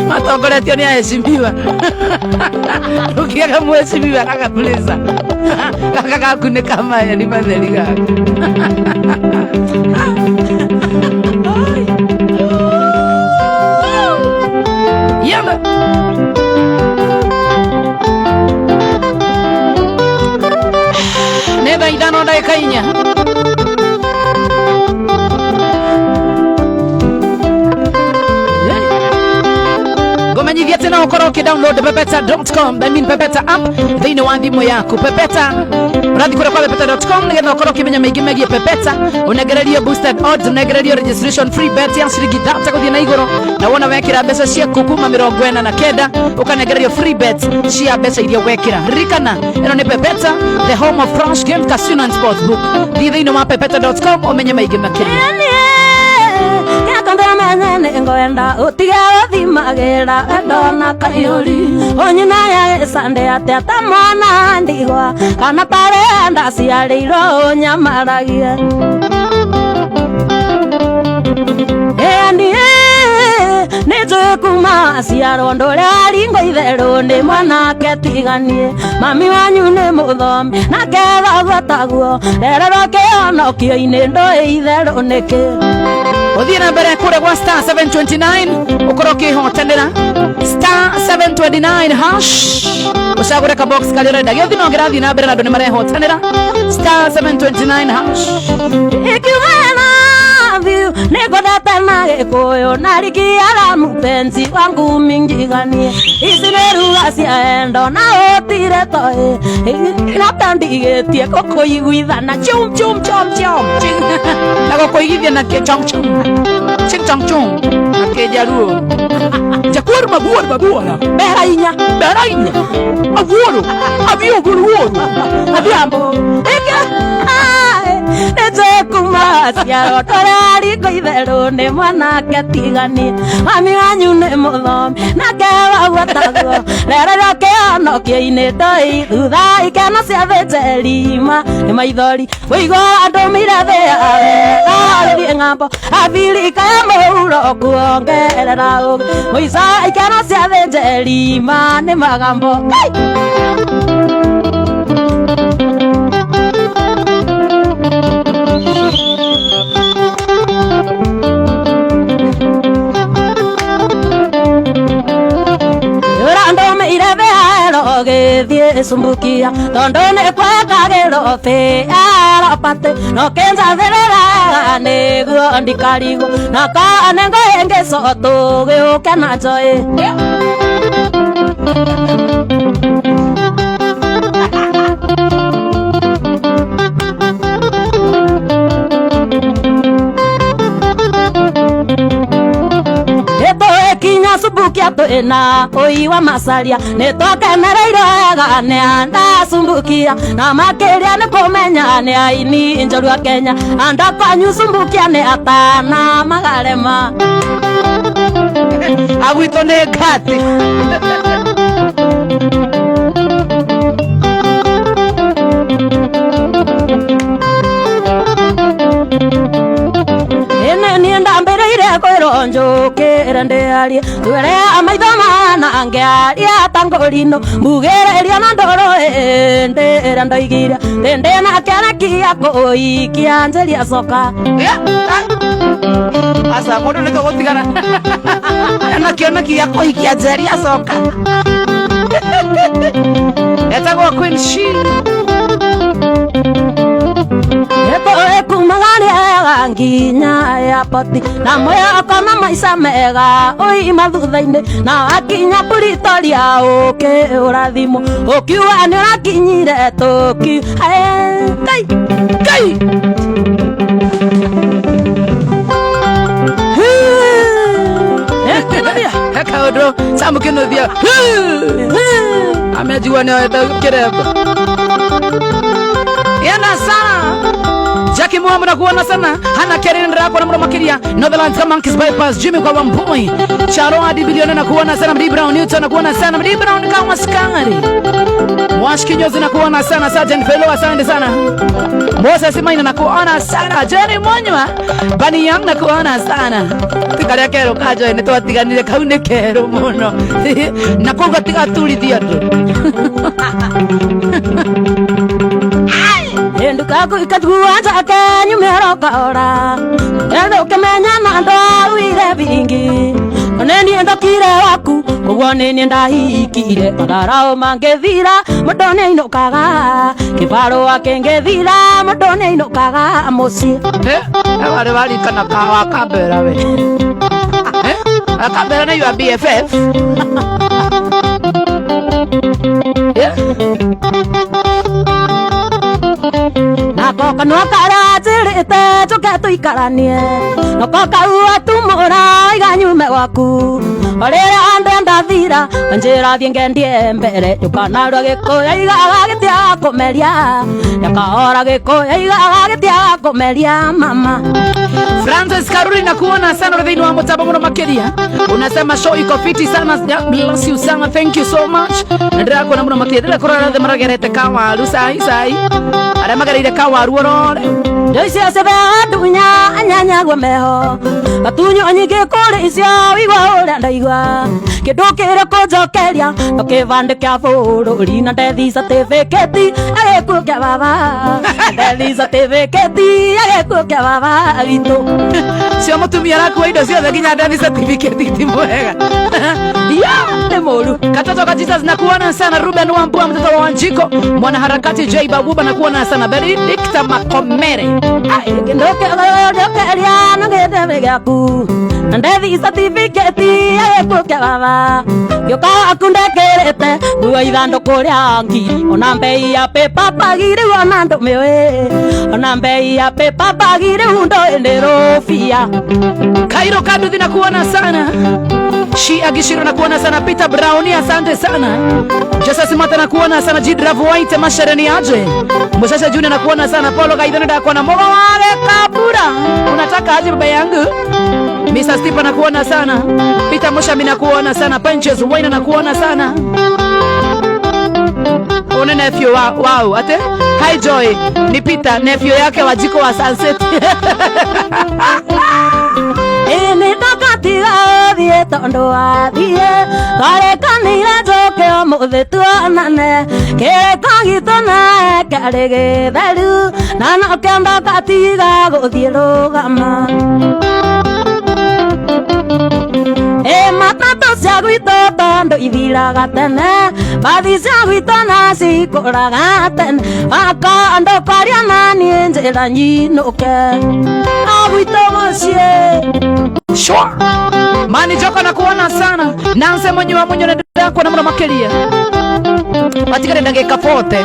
Matongoretio ni aheshimiwa. Ukiaga mheshimiwa kakabuleza. Kaka gakuneka amahendi matheri gaku. Yamba. Neba idano ndagika inya. Gomenyithia tena ukoro download pepeta.com. I mean Pepeta app thini wa thimu yaku. Pepeta urathi kure kwa pepeta.com nigetha ukoro kimenya maingi megie Pepeta. Unegererie boosted odds, unegererie registration free bet ya ciringi 3 guthie na iguru, na wona wekira mbeca ciaku kuma 49 ukanegererie free bet cia mbeca iria wekira. Rikana ino ni Pepeta, the home of French game casino and sports book. Thini wa pepeta.com umenye maingi makiria. Ngoenda utiga thimagera ndona kayuri onyina ya sande atata mwana ndigwa kana pare ndaciarĩirwo nyamaragia nĩnjũĩ kuma ciarwo ndũrĩa ringo itherũ nĩ mwanake tiganie mami wanyu nĩ mũthomi nake thagwataguo rerero kĩonokio-inĩ ndũĩ itherũ nĩkĩ Uthie na mbere kure kwa star 729 ukoroke hotanira star 729 hash usagure ka box kali reda gyo thino ngirathi na mbere na ndo ni mare hotanira star 729 hash ikiwana view nigodata na gikuyu na riki ala mupenzi wangu mingiganie isineruga ciaendo na otire toe natandigetie kukuiguithana chum chum chom chom na kukuigithia na ke chom chom ching chom chom ke jaruo jakuor mabuora berainya abuoro abiambo Nete kumacia torari koitherũ nĩ mwanake tigani mami wanyu nĩ mũthomi nake wagwataguo rerero kĩonokio-inĩ ndoi thutha ikeno cia thĩnjerima nĩ maithori wĩigua andũ mirathĩa wega ng'ambo abirika ya mũhuro kuongerera ũgĩ mũica ikeno cia thĩnjerima nĩ magambo githie sumbukia tondo ne kwakagero fe arapate no kenza therera niguo ndikarigo na kanengo enge soto geuke na joy Sumbukia to ena oi wa masaria ne toka mereiro ga ne anda sumbukia na makeria ne komenya ne aini njoru wa Kenya anda kwanyu sumbukia ne atana magarema awito ne kati njoke ndearie twere amaithoma na ngearia tangorino mugereria na ndoro ndera ndoigira ndende na karakia koi kianjeria soka asa mundu nĩ tũgũtigana na kĩonekia koi kianjeria soka etagwo Queen She nginya ya poti na moyo kona maisha mega oi mathutha-inĩ na akinya Pretoria oke urathimo okiwa ni rakinyire toki kai kaundu mukinothia amejua ni weta kireba yana sana Jackie Muhammad nakuona sana hana Karen Rako na makiria Netherlands kama Monkeys bypass Jimmy kwa Wamboi Charo hadi bilioni nakuona sana Mdi Brown Newton nakuona sana Mdi Brown kama skangari Mwashiki Nyozi nakuona sana Sergeant Fellow asante sana Moses Simaina nakuona sana Jerry Monywa Bani Young nakuona sana Tikaria kero kajo enetoa tiganire kaune kero muno Nakuga tiga tuli diatu Endo kako ikatuanza kenyumero kaora Endo kemenya na ndo wire bingi Oneni endo kire waku Kugwa nini ndahikire Madarao mangethira Mudone inokaga Kibaro wakengethira Mudone inokaga Mosi wale wali kana kawa kabera we kabera na your BFF Nako no karazirite tuke tuikaranie Noko kaua tumura iganyume waku Orere andenda thira Njira thiengendie mbere Yukanarwa gikuya igaga gitia kumeria Yakaora gikuya igaga gitia kumeria mama Francis Karuri nakuona sana Rudhini wa Mutaba muna makiria Unasema show iko fiti sana Bless you sana, thank you so much Ndira kuna muna makiria Ndira kura radhe maragerete kawaru Sai Ara magarire kawaru orore Joisi asebe adunya Anyanya gwemeho Katunyo anyige kore isya Igwa ule ndaigwa Kidokere kojokeria Nokevande kia fururi Na ndethi certificate Agekuo kia baba Ndethi certificate Agekuo kia baba Vito Sio mutumia raku indo sio ginya ndethi certificate timwega ni moru Katoto ka Jesus nakuona sana Ruben Wambua mtoto wa Wanjiko Mwana harakati J Babuba nakuona sana Benedicta Makomere Ndokeria Nangedeme gaku Ndethi certificate Agekuo kia baba Gyoka akundekerete Gua ithando kuria ngiri Ona mbei ya pepa pagire Ona ndo mewe Ona mbei ya pepa pagire Undo enderofia Kairo Kaduthi nakuona sana Shi Agishiro nakuona sana Peter Browni asante sana Jesus Mata nakuona sana Jidrav White Mashareni aje Mshasha Junior nakuona sana Paulo Gaidana nakuona Moga wale kabura Unataka aje baba yangu Mr. Stipa nakuona sana Peter Moshami nakuona sana Punches Wayne nakuona sana Una nephew wow ate Hi Joy ni Peter nephew yake Wajiko wa Sunset Ini takatiga thie tondo athie Karekanire njoke omuthe tuonane Kirekagitona kari githeru Na nokenda katiga guthie rugama Matatu cia gwito tondo ithiraga tene Bathi cia gwito na cikuraga tene Akondo kwaria nani njira nyinuke Agwito mucie Sure Mani Joko nakuona sana Nanse mwenye wa mwenye na kwa namuna makelia Watikare ndageka pote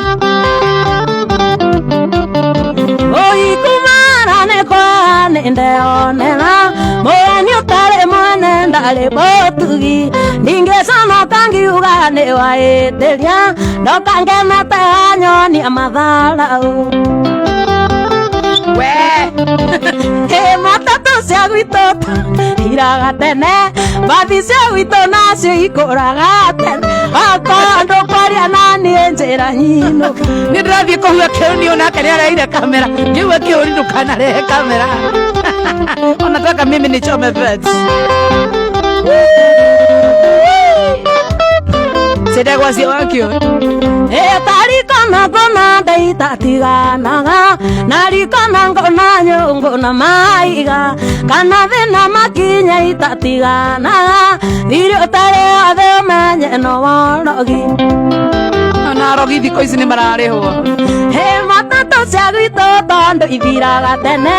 Oi kumara nekwa nendeonena Mweni utare mwene ndale botugi Ningesano kangi ugane wa eteria Dokange mete anyoni amadharau Matatu cia gwito iraga tene Bathi cia gwito nacio ikuraga tene Akondo kwaria nani njira nyino Nindirathie kuhua kiuni onake niaraire kamera Ngiuga kiuni ndukanarehe kamera Unataka mimi nichome vets Sida kwa sio wakio Tarikana kona ndaitatiganaga Narikana ngona nyongo na maiga Kana thina makinya itatiganaga Thiri utare athe umenye no worogi Na rogi thiko ici ni mararihwo Matatu cia gwito tondo ithiraga tene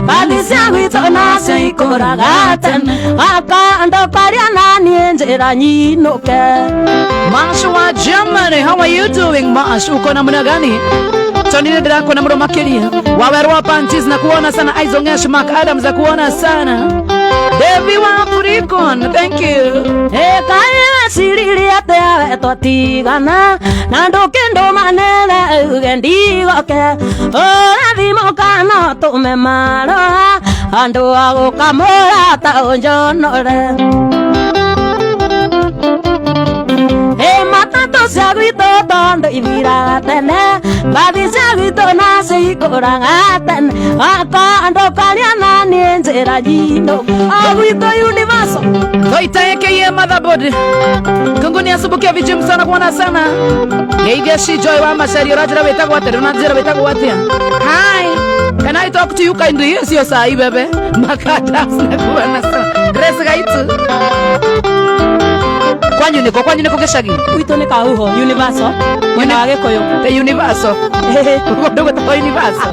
Bathi cia gwito nacio ikuraga tene Akondo kwaria nani njira nyinuke Mash wa Germany, how are you doing Mash? Uko namna gani? Tonine ndako na mro makelia Wawerwa Panties na kuona sana Aizongesh Mark Adams na kuona sana Devi wa Purikon, thank you. Kaya siriri ate totigana na ndokendo manene ugendigo ke ora vimokano tumemaro ando ago kamora ta onjonore matato sagito tondo ibira tene babi sagito na sikoranga tene akando kaliana ninjera jindo agito universo Toita yake motherboard kunguni asubukia vijim sana kuona sana Yaidia shi joy wa mashari rajira weta kwa tere unajira weta kwa tia Hi, can I talk to you kindly? Yes, yes, I bebe makata sina kuona sana Grace gaitu Kwanyu niko keshagi Uito ni kauho universo Mwana wage koyo The universo Kukodogo tako universo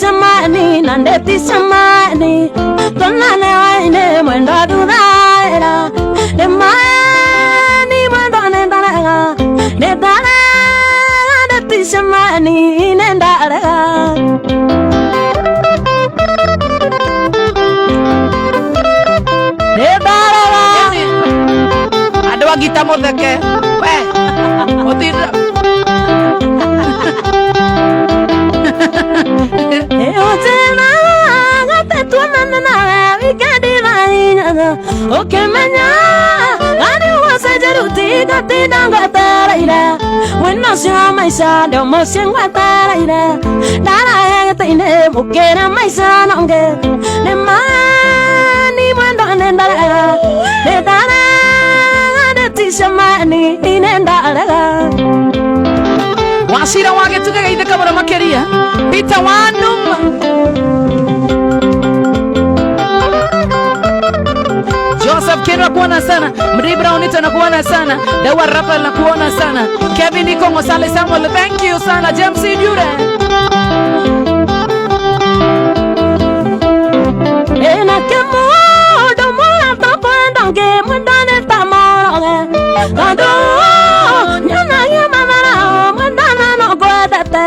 Samani nandeti samani tonane waine mwendo dudaira de mani mwendo nendara nedara nandeti samani nendara nedara adwa gita modeke we otira Okay, manya, I was a jeruti, got the danga. When I saw my son, the most young Wataraida, Nana, I name, okay, my son, I'm good. The money went on and the Dana, the Tisha money in and Wasira wage tukaga ide kabura makeria Peter Wanum Joseph Kenwa kuona sana Mri Brownito na kuona sana Dewa Rafael na kuona sana Kevin Niko Ngosale Samuel thank you sana James Jure Ena kemo Domo Toko Ndonge Mwendane Tamoro Kando Nyana Yamamara Mwendana no Godate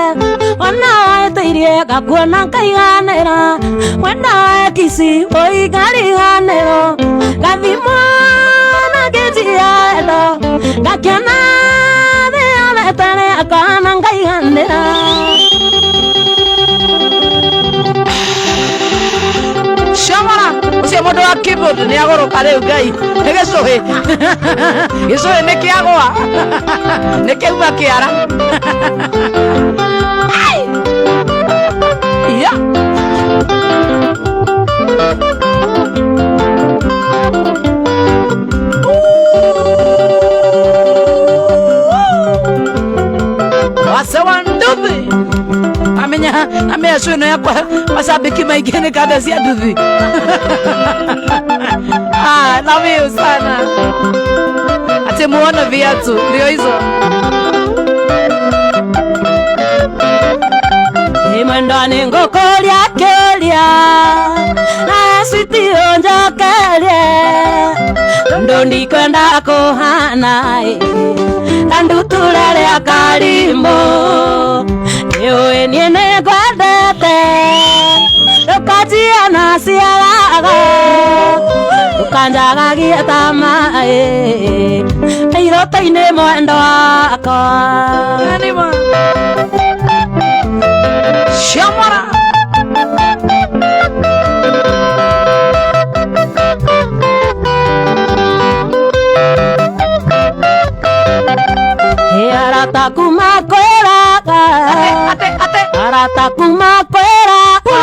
Wana Etirie Kakuana Kaiganera Mwenda Kisi Oigari Ganero Gavimona Getia Edo Gakiana De Aletane Akana Kaiganera Shamara Usia modo wa keyboard ni agoro kare ugai Nege sohe Isohe neke agoa Neke uma kiara Ya Wasawa nduthi Amenya sueno ya kwa masabiki maigene kada siya nduthi love you sana Ate muona viatu ndio hizo Imandane ngokolia kelia Na switi onjo kelia Ndondi kwenda kohana Tandu tulele akalimbo Ewe niene gwedete Ukajia nasi alaga Ukanjaga gieta mae Eirota ine mwendo wako Anima Shamara Arata kumakweraga Arata kumakweraga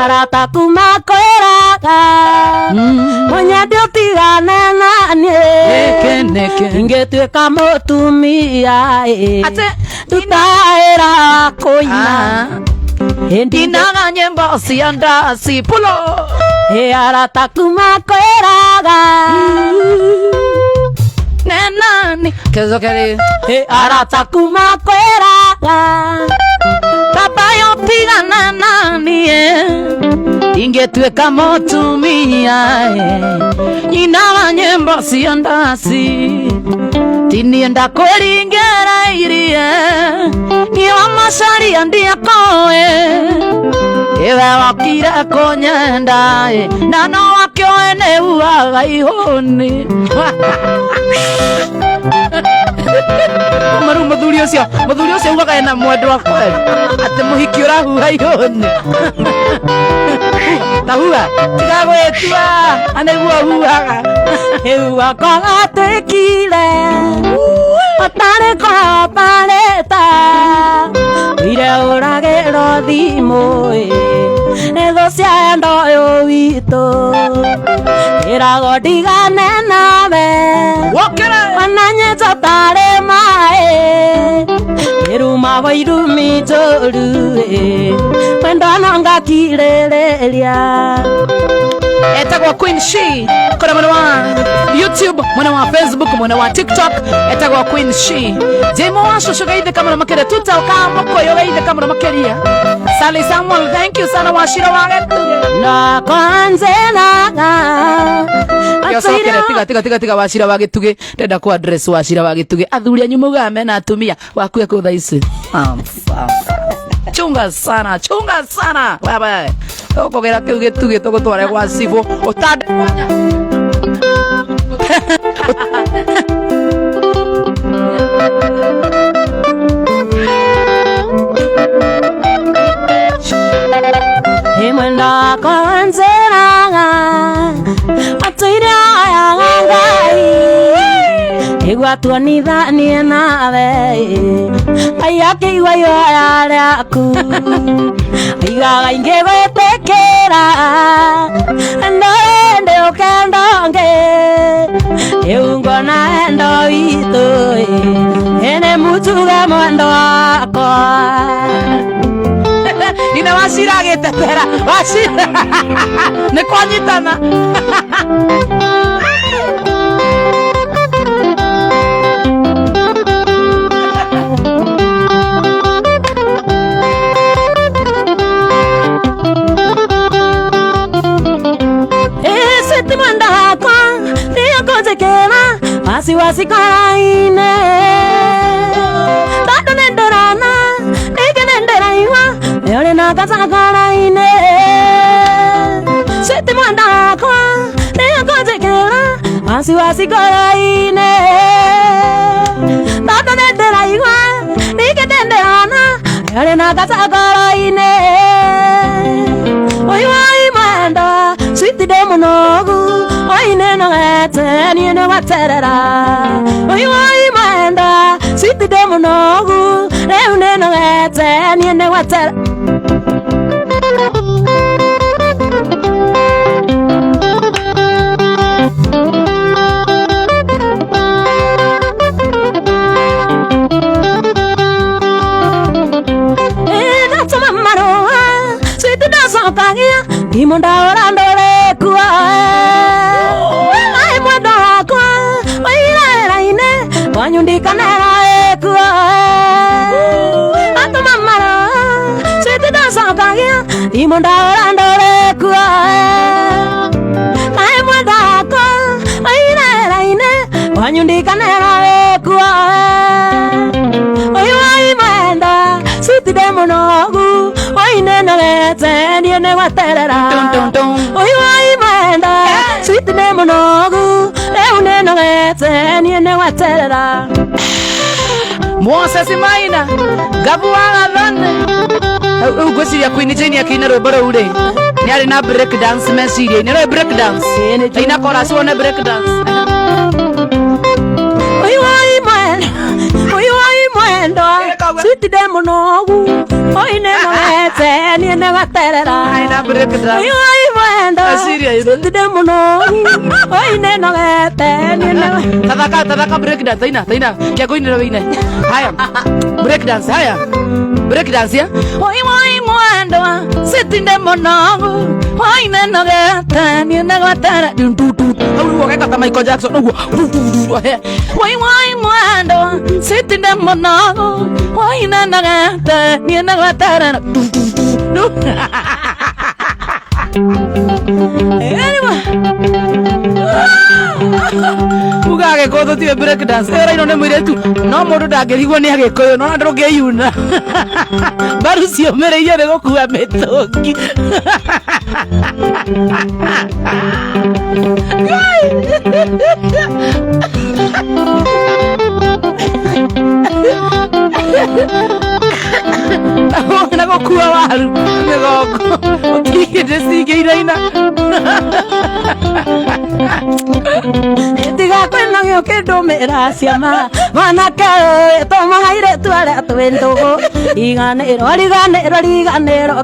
Arata kumakweraga Mwenye dio tigane nanye Ingetweka mutumia Tutaera kuina Inaga nyembo sianda si pulo arata kuma kweraga nani kezo keri arata kuma kweraga baba yotigana nani ingetweka mutumia nyina wa nyimbo cia ndasi tinienda kwĩringĩra irie niĩ wa macaria ndiakoĩ iwe wakire kũnyenda na no wakĩoĩ nĩ uaga ihũni maru mũthuri ũcio ugaga ena mwendwa kweli atĩ mũhiki ũrahuha ihũni tahua tiga gwĩtua anĩguo huhaga rĩu akogatĩkire atarĩ koparĩta ire ũragĩrwo thimũ nĩ thũ cia endo ũyũ witũ ĩrago ndigane nawe wananyĩta tarĩ maĩ iruma wa irumi njũru wendo nongakirĩrĩria etagwo Queen She kora mwena wa YouTube mwena wa Facebook mwena wa TikTok etagwo Queen She jemo washo shogaide kamera makere tutauka moko yogaide kamera makeria Sally Samuel thank you sana washira wagetuge na kwanzena tiga washira wagetuge ndenda ku address washira wagetuge athuri anyu mugame na atumia wakuye ku thaisi chunga sana baba okogera kiu gituge tugutware gwa cibo utande himwenda kanzeraga atuire ayagai igwatuanithanie nawe aiakĩigua ihoya rĩaku aigaga ingĩ gwĩtĩkĩra endo ĩndĩ ũkendonge rĩu ngona endo witũ ĩnĩ mutuge mwendo wakwa nina washira agĩtetera washira nĩ kwanyitana wasiwasi karaine bado nenderana nikenenderaiwa yole nakasa karaine siti mwandako niyakozekera wasiwasi karaine bado nenderaiwa nikenenderana yole nakasa karaine oiwai mwenda siti demonogu oine nogete niene waterera oiwai mwenda siti demonogu reune nogete niene waterera imonda orandore kwa ai mwendo wakwa wairaine wanyundikanera kwa atumamara sitidasakagia imonda orandore kwa ai mwendo wakwa wairaine wanyundikanera kwa oiwai mwenda sitidemonogu oinenogete niene waterera oiwai mwenda sitidemonogu reunenogete niene waterera Moses Maina gabu wagathane ugwiciria Queen Jane akina rwimbo rũu rĩ nĩ arĩ na break dance meciria-inĩ nĩ break dance ĩna chorus wone break dance oiwai mwenda sitidemonogu oinenogete niene waterera oiwai mwenda sitidemonogu oinenogete niene tathaka break dance taina kia kuinĩra wĩine haya break dance haya break dance ya oiwai mwenda sitidemonogu waine nogete ni nagwatara uruo kata Michael Jackson uguo wai mwendo sitinde mono waine nogete ni nagwatara Ugage kodo tiwe break dance era ino ne mwire tu no mundu ndangirigwo ni agikoyo no ndrungiyuna baru cio mere yere gukua metongi na gukua waru migongo ukigite cigeiraina tiga kwena gyo kindu mera ciama mwanake tomahaire tware atwendugo riganiro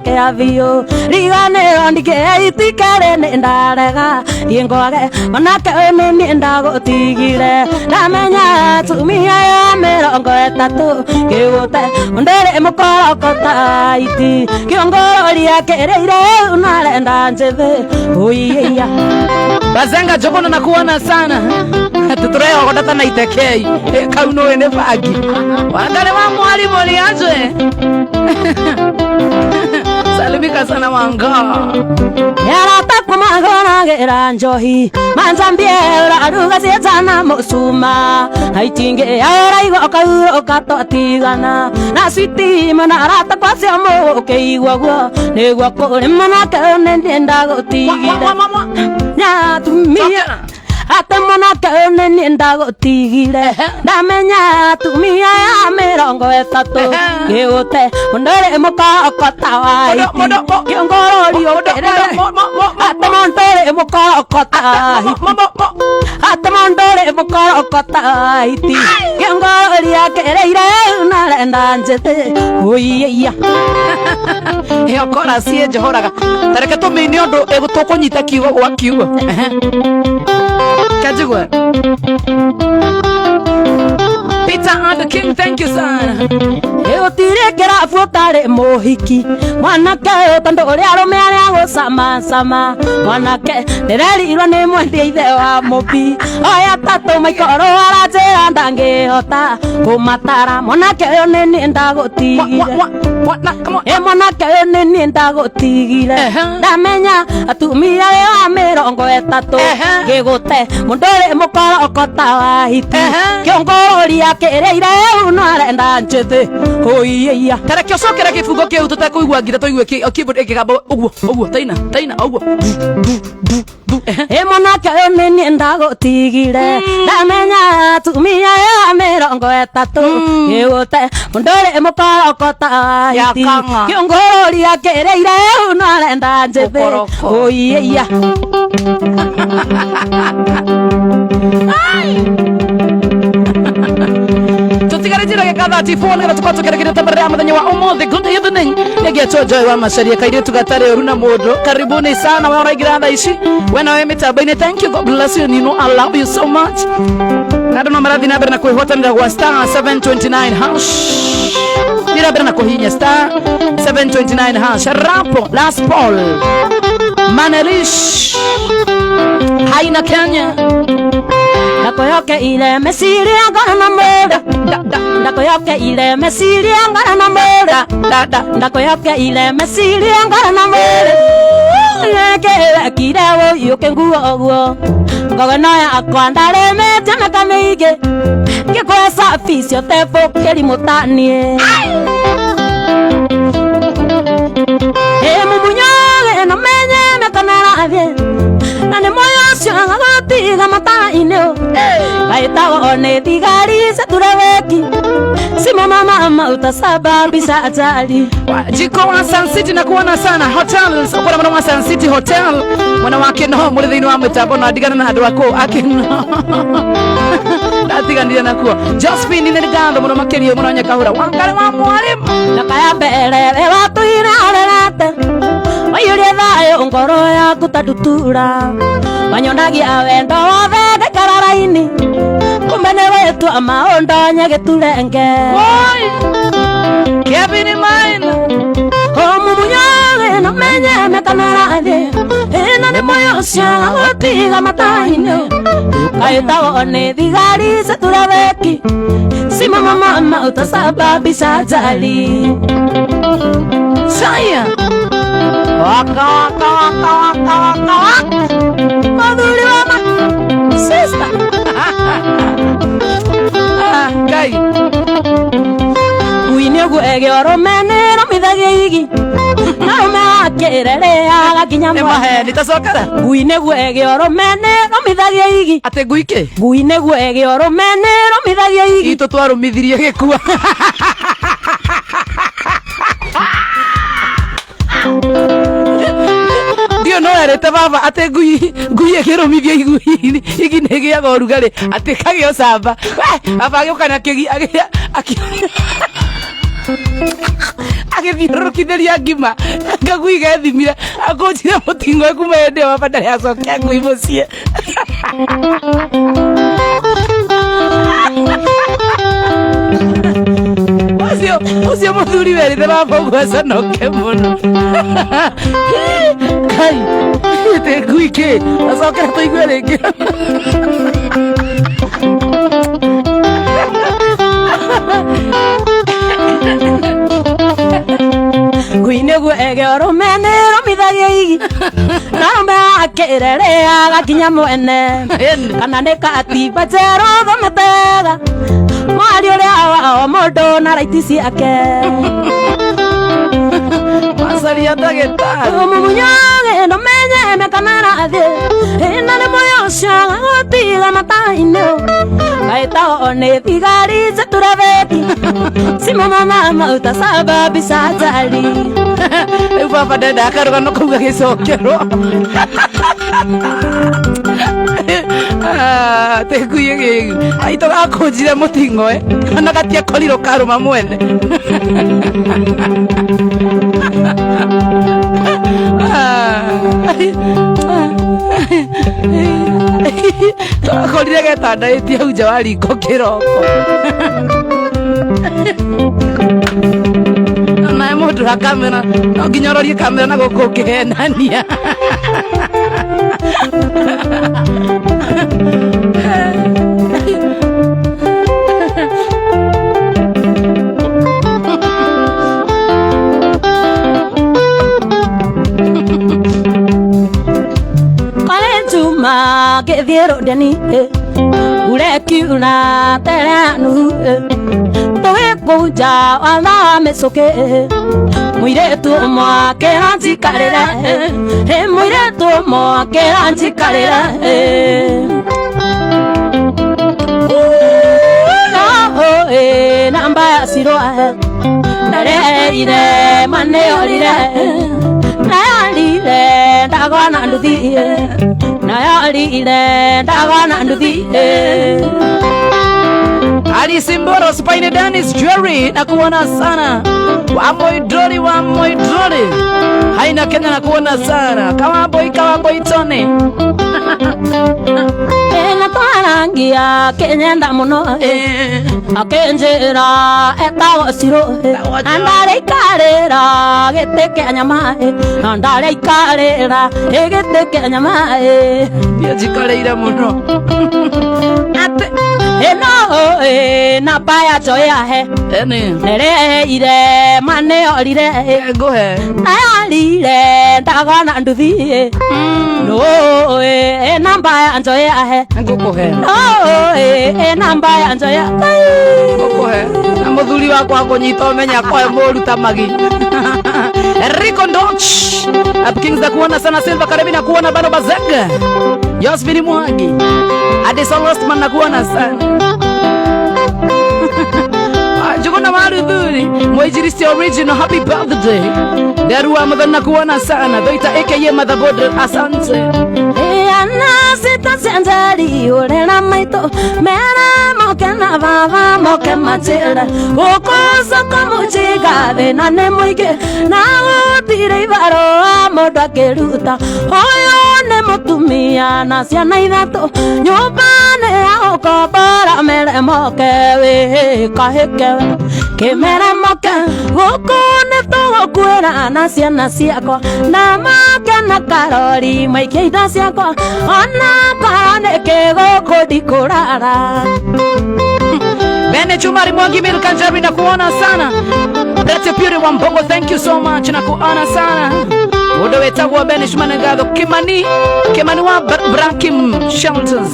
kia biu riganiro ndike itikare ni ndarega ingwage mwanake ni ni ndagutigire ndamenya tumia ya 30 kigute ndere mukorokota iti kiongoria kereire unarenda njithe uiya bazenga jokono na kuona sana tutureo godata na itekei kauno ene bagi wangare wa mwalimu ni aje salimika sana wanga yarata kumagona gera njohi manzambie uraruga cietana musuma haitinge ayora igo kauro katotigana na switi mana arata kwacio mu keigwa gwo nigwa kuri mana kone ndenda gutigira nya tumia atamana kone ndenda gutigire ndamenya tumia ya 30 gigute ndore mukakota wai kiongori okerere atamandore mukakota atamandore mukakota iti kiongori akereire unarenda njete uiya iyo kora sie johoraga tareke tumini undu egutukunyita kiugo gwa kiugo Kajigwa Peter and the King, thank you sana. Eotire kerafu tare mohiki mwanake tondo uri arume aria sama mwanake ndererirwo ni mwendi ithe wa mubi oya tatu maikoro arajira ndangihota kumatara mwanake uyu ni ndagutigire mwanake uyu ni ndagutigire ndamenya atumia wa 30 gigute mundu uri mukorokota wa hiti kiongori akereire unarenda njithe oiya tareke ocokera kifungo kiu tutakuigua ngitha tuigue keyboard ikigambo uguo taina uguo mwanake uyu ni ndagutigire ndamenya tumia ya 30 gigute mundu uri mukorokota hiti kiongori akereire unarenda njithe oiya Tigarejira ke kada tifone ga tukoto kere kire tabare amathenya wa umuthi good evening negeto joy wa macharia kaire tugatare uruna modo karibuni sana wa raigiranda ici wena we mitabaine thank you God bless you Nino I love you so much nado no maradhi na berna kuihotanira kwa star 729 hash nira berna kuhinya star 729 hash rapo last Paul Manelish haina Kenya Nakoyoke ile mesiri angana na moda Nakoyoke ile mesiri angana na moda Nakoyoke ile mesiri angana na moda Neke kirewo yuke nguo guo Ngogona ya akwandare mete na kameige Kikwesa fisio tefo keri mutanie Mumunyoge no menye mekanara avye Nane moyo sianga gotiga mata ineo Baitago one tigari se tureweki Sima mama utasaba bisa ajali Jiko wa Sun City na kuona sana hotels Kwa mwana wa Sun City Hotel Mwana wake no mulithini wa mwitabo na adigana na adu wako akino Atiga ndiye na kuwa Josephine nini gando mwana makeri mwana nyakahura Wangare wa mwalimu Nakaya bere watu hina orelate Mayuri thayo ngoro ya kutadutura Manyondagia wendo wothe kararaini Kumene wetu amaondo nyegeturenge Kevin Maina Mumunyoge no no menye mekanarathi ina ni moyo cia gutiga mataine kaita one thigari caturaveki simama mama utasababisha ajali saya waka madhuri wa sister Ngai uine gwege oromene romithagia igi na romakirere agakinya mwahe nitacokera uine gwege oromene romithagia igi ate nguike uine gwege oromene romithagia igi itu twarumithirie gikua ndio no erete baba ate ngui ekirumithia igi nigiaga urugari ate kagio camba baba agĩũka kĩgi agĩthiũrũrũkithĩria ngima ngagui gethimire akũnjire mũting'oe kuma hĩndĩ ĩyo baba ndarĩ acokia ngui mũciĩ ucio muthuri werire baba ũguo aconoke mũno Kai te ngui kĩ acokera tũigue rĩngĩ ngui nĩguo ege oromene romithagia igi na rome akĩrere agakinya mwene kana nĩ katimba njerũ thometega mwari ũrĩa wao mũndũ na raiti ciake macaria ndagĩtarĩ mũmunyoge no menye mekanarathi ĩna nĩ moyo ũcio gũtiga matainĩ kaita one thigari caturaveki simama mama utasababisha ajali rĩu baba ndenda akarũgano kau gagĩcokerwo te ngui aitũ gakũnjire mũting'oe kana gatiakorirwo karũma mwene twakorire getandaĩtie hau nja wa riko kĩroko nae mũndũ wa kamera no nginya ũrorie kamera na gũkũ ũkĩhenania gĩthiĩ rũndeni urekiuna terenu tũgĩkũnja watha mĩcũkĩ mũirĩtu mwakĩra njikarĩre mũirĩtu mwakĩra njikarĩre na mbaya cirwahe ndareire manĩorire nayarire ndagona nduthi nayarire ndagona nduthi Alice Mboro Spine Dennis Jerry nakuona sana wamoidoli haina Kenya nakuona sana kawamboi tone na twarangia kenyenda muno akenjira etago ciro andare ikarira gĩtĩ kĩa nyama andare ikarira gĩtĩ kĩa nyama ndiajikarĩire muno ate na baya joyahe nereire manĩorire nayarire ndagona nduthi no na baya joyahe ngũkũhe na baya joya ngũkũhe na mũthuri wakwa kũnyita ũmenya koe mũruta magi Rico Ndoch Up Kings na kuona sana Silva Karibi na kuona Bano Bazanga Yosvini Mwagi Addison Rostman na kuona sana Jugona Marudhuri Mwaijiristi Original Happy Birthday Derua Madhan na kuona sana Doita AKA Motherboard Asante Ana sita senjari Urena maito Mera moke na baba moke machira Ukosa kamuchiga Vena ne muige Na utire ibaro Modo akeruta Oyo ne mutumia Na siana idhato Nyubane ya ukobara Mere moke we Kaheke Kimere moke Ukune nĩtũgũkuĩra na ciana ciakwa na makena karori maikia indo ciakwa ona korwo nĩ kĩgũkũ ndikũrara. Bene Chumari Mwangi Milka Njeri na kuona sana. Brete Pure wa Mbongo, thank you so much na kuona sana. Udo wetagwa Bene Shumanegado Kimani wa Brankim Shelters.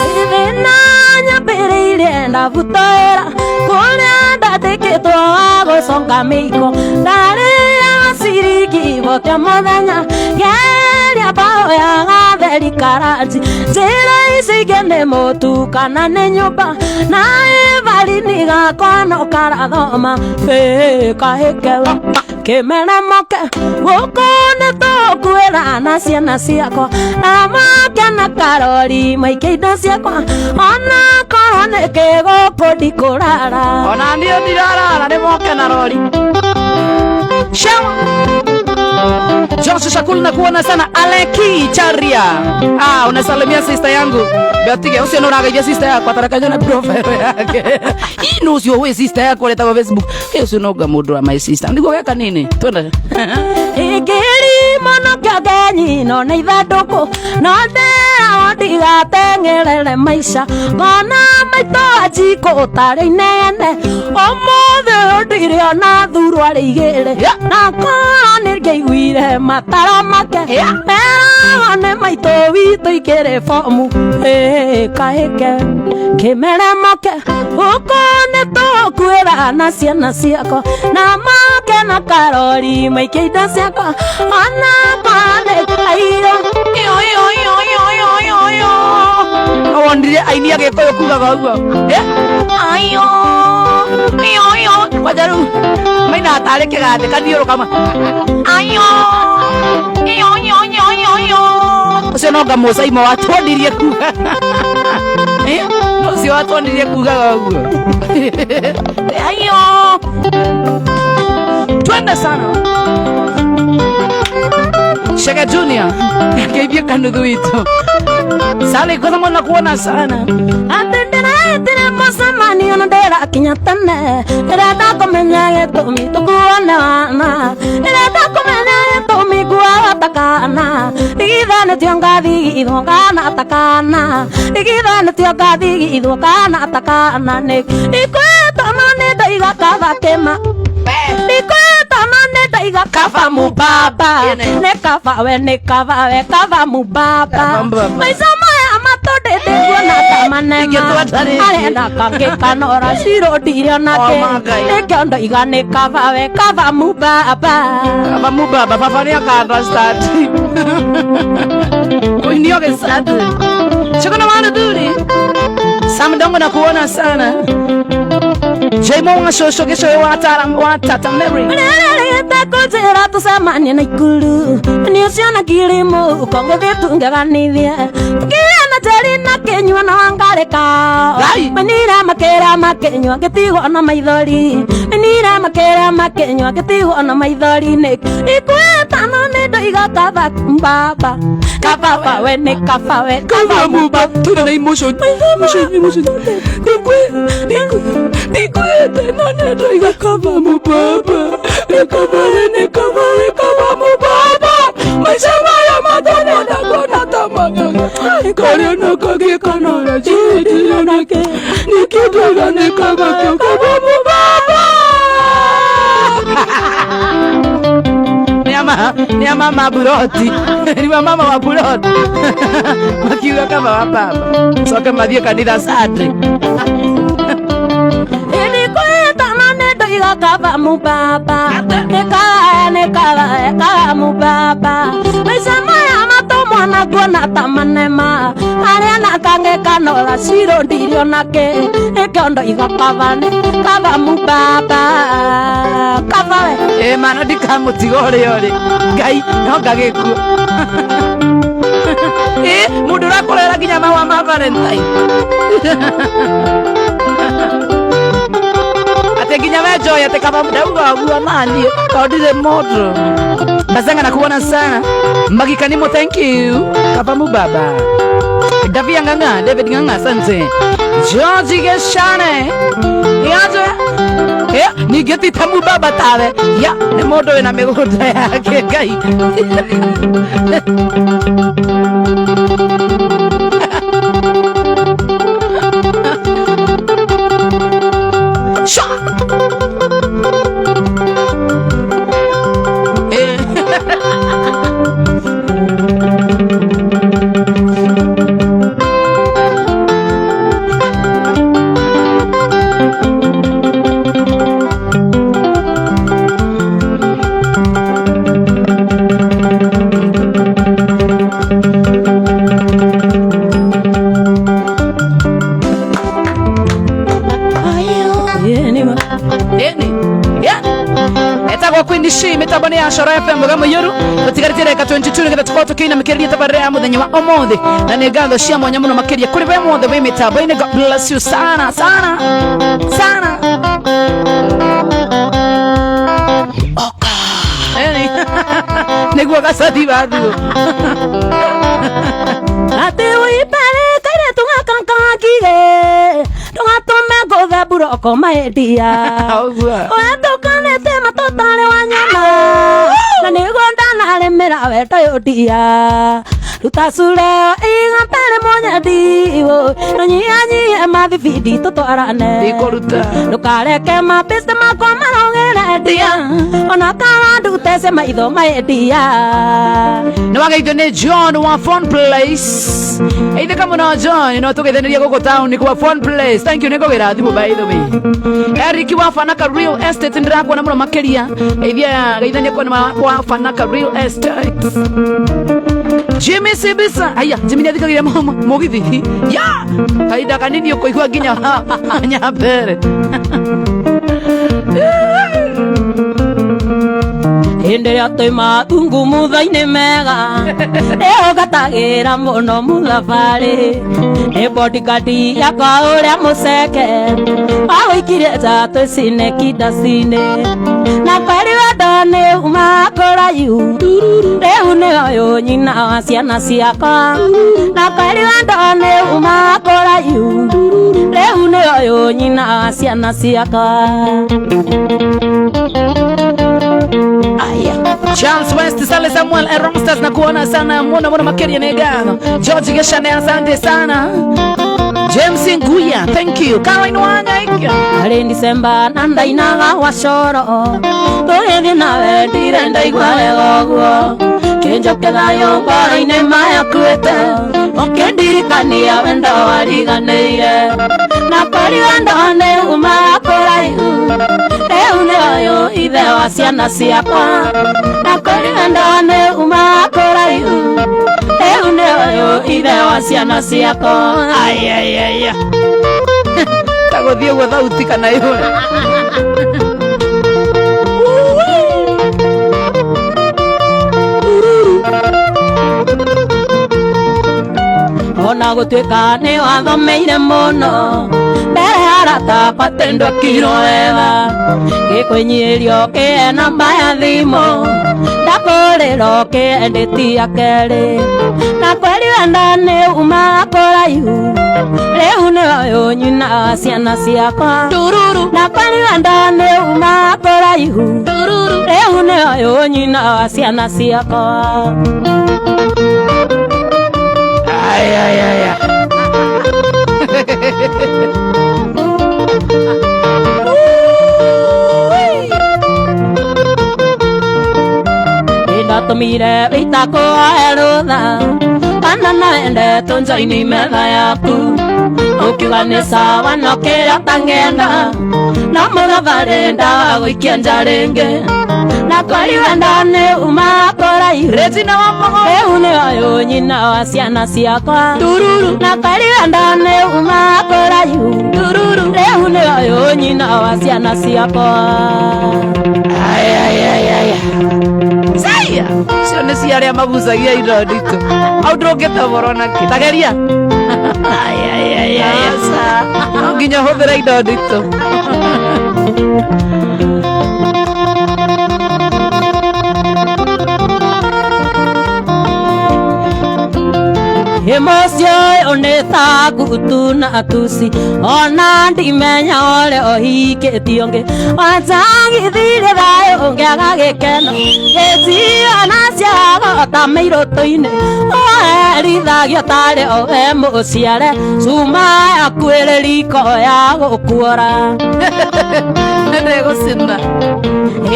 Nanya pere ilienda vutoera kulia ndatikitwo wa gũconga mĩiko ndarĩ siriki vote mũthenya geria bao ya gatheri karaji njĩra ici ingĩ nĩ mũtu kana nĩ nyũmba na ĩvari gakwa no karathoma kahĩkewe kĩmera moke gũkũ nĩtũkuĩra na ciana ciakwa na makena karori maikia indo ciakwa ona korwo nĩ kĩgũkũ ndikũrara. Ona niĩ ndirarara nĩ moke na rori. Shawa Joshua Shakulu na kuona sana. Aleki Charia, unasalimia sister yangu Beatige. Usio nuraga sister yako atarakaje na profile yake. Ino usio we sister yako leta kwa Facebook. Usio noga mundu wa my sister. Ndiko weka nini? Twende. Igeri mono kyagenyi no na ithandũkũ no ndera ndigatengerere maica ngona maitũ ajiko ũtarĩ inene ũmũthĩ ndirĩ ona thurũ arĩ igĩrĩ na korwo nĩngĩiguire matara make meragwo nĩ maitũ witũ ikĩrĩ bomu kahĩke kĩmere moke gũkũ nĩtũkuĩra na ciana ciakwa na makena karori maikia indo ciakwa ona korwo nĩkairo Awandire aini yake kwa kugaga uguo. Ayo. Wajaru. Maina atare kigate kanioro kama. Ayo. Ucio no ngamuca imo watwandirie kuga. Ucio watwandirie kugaga uguo. Ayo. Twende sana. Shaka Junior. Kaibia kanudhu itu. Sale kwa mwana kuona sana. Atendera mosamani onondera kinyatane. Erada komenya gĩtũmi tũkuone wana. Erada komenya gĩtũmi guatakana. Igithane tio ngathi ithongana takana. Igithane tio ngathi ithongana takana. Ikwetana nĩ ndaiga kathakema. Ikwetana nĩ ndaiga kava mubaba. Nĩ kava we kava mubaba. Maica maya matondete kuona tamanema. Arenda kangĩkanora cirũndire nake. Nĩkĩo ndaiga nĩ kava mubaba. Kava mubaba baba nĩ aka-understand. Kuinio gĩcati. Chukuna wana duri. Samdongo na kuona sana. Jemo wa shosho gesho wa tata Mary. Nĩrĩte kũnjĩra tũcemanie na ikuru. Nĩ ũcio na kĩrĩmo ũkongethie tũngeganithie. Kĩrĩa na njeri na kĩnyua na wangarĩka. Manira makĩra makĩnyua ngĩtigwo na maithori. Manira makĩra makĩnyua ngĩtigwo na maithori. Ikwetano nĩ ndaiga kava mbaba. Kava we nĩ kava we kava mubaba. Tuna na emotion. Nikwete no nĩ ndaiga kava mubaba. Kava mubaba. Maica maya matondete kuona tamanema. Karĩa na kangĩkanora cirũndire nake. Nĩkĩo ndaiga nĩ kava mubaba. Ni mama buroti. Ni mama wa buroti. Makiuga kama wa baba. Soke mathie kanitha Sunday. Kava mubaba. Kava mubaba. Maica maya matomwa na kuona tamanema. Arĩa na kangĩkanora cirũndire nake. Nĩkĩo ndaiga kava mubaba. Kava we. Mano ndikamũtiga ũrĩ. Ngai no ngagĩkua. Mũndũ ũrakũrera nginya mahũa ma Valentine. Ate nginya we Joy ate kava mdauga uguo nani. Kaudire moto. Basanga na kuona sana. Magikanimo, thank you. Kava mubaba. Davia Nganga, David Nganga, asante. George Geshane. Yaje. Ni ingĩtitamu baba tawe ya nĩ mũndũ wĩna mĩgũnda yake Ngai. Shi mitabone ya Shora FM gamo yoru batigaritire ka 22 ngetha tukoto kina mikiria tabare ya muthenya wa omothe na ne gatho cia mwanya muno makiria kuri be mothe be mitabo ine. God bless you sana sana sana. Oka negwa gasadi badu ate uipare kaire tunga kankakige tunga tome gotha buroko maedia oedokane matotale wanyama na nigondana lemera wetoyodia tutasule inga pele monya diwo nonyianyi mathifidi tutwarane ikoruta nukareke mapeste makwa marongere dia ona kana ndutese maitho maedia no wagaitho ne John wa Fun Place eithe kama no John no tugeithaniria guko town kwa Fun Place. Thank you niko gira thimu by the way. Eric wa Fanaka Real Estate ndirakwa na muno makeria eithia geithania kwa Fanaka Real Estate. Jimmy Sibisa aya Jimmy nyathikagira mugithi ya kaida kanini ukoigwa nginya nyambere hindere atoi matungu muthaine mega eo gatagira muno muthafari e bodyguard yakwa uria museke awikire tatu cine kidasine na kweli wadone umakora yu reu nĩyo nyina wa ciana ciakwa na kweli wadone umakora yu reu nĩyo nyina wa ciana ciakwa. Charles West, Sale Samuel, Eronstas na kuona sana mwana makeria negano. George Geshane asante sana. James Nguya, thank you. Caroline Wangaika. Ali December nanda inaga washoro. Toyethi nawe direnda igwale gogo. Kenjo kedayo bara ine maya kuete. Okendirikania wenda wariganeire. Na kweli wendone umakora ihu. Euneo ithe wa ciana ciakwa na kweli wendone umakora ihu. Euneo ithe wa ciana ciakwa ayayaya tagothie gwa thauti kana ihu ona gutwika ni wathomeire muno mbere arata patendo kiro wega gikwinyirio ke namba ya thimo ndakorero ke ndeti akere na kweli wendane umakora ihu reu nĩyo nyina wa ciana ciakwa na kweli wendane umakora ihu reu nĩyo nyina wa ciana ciakwa. Ay, ay, ay, ay. Tumire itako aerotha kana naende tonjaini metha yaku ukiuga ni sawa nokira tangenda na muthavare ndawa gwikia njaringi na kweli wendane umakora ihu Regina wa Mogo eu nĩyo nyina wa ciana ciakwa na kweli wendane umakora ihu eu nĩyo nyina wa ciana ciakwa. Ay, ay, ay, ay. Saya cio nĩ ciarĩa magucagia indo nditũ au ndũngĩtoboro na kĩtageria no nginya hũthĩra indo nditũ. Emocio one ta gutu na tusi ona ndimenya ole ohike tionge wanjangi thire thayo ngiaga gikeno gĩtio naciago ta mĩirũtũ-inĩ oerithagio tarĩ owe mũciare cuma yakwĩrĩ riko ya gũkuora nĩndĩgũcina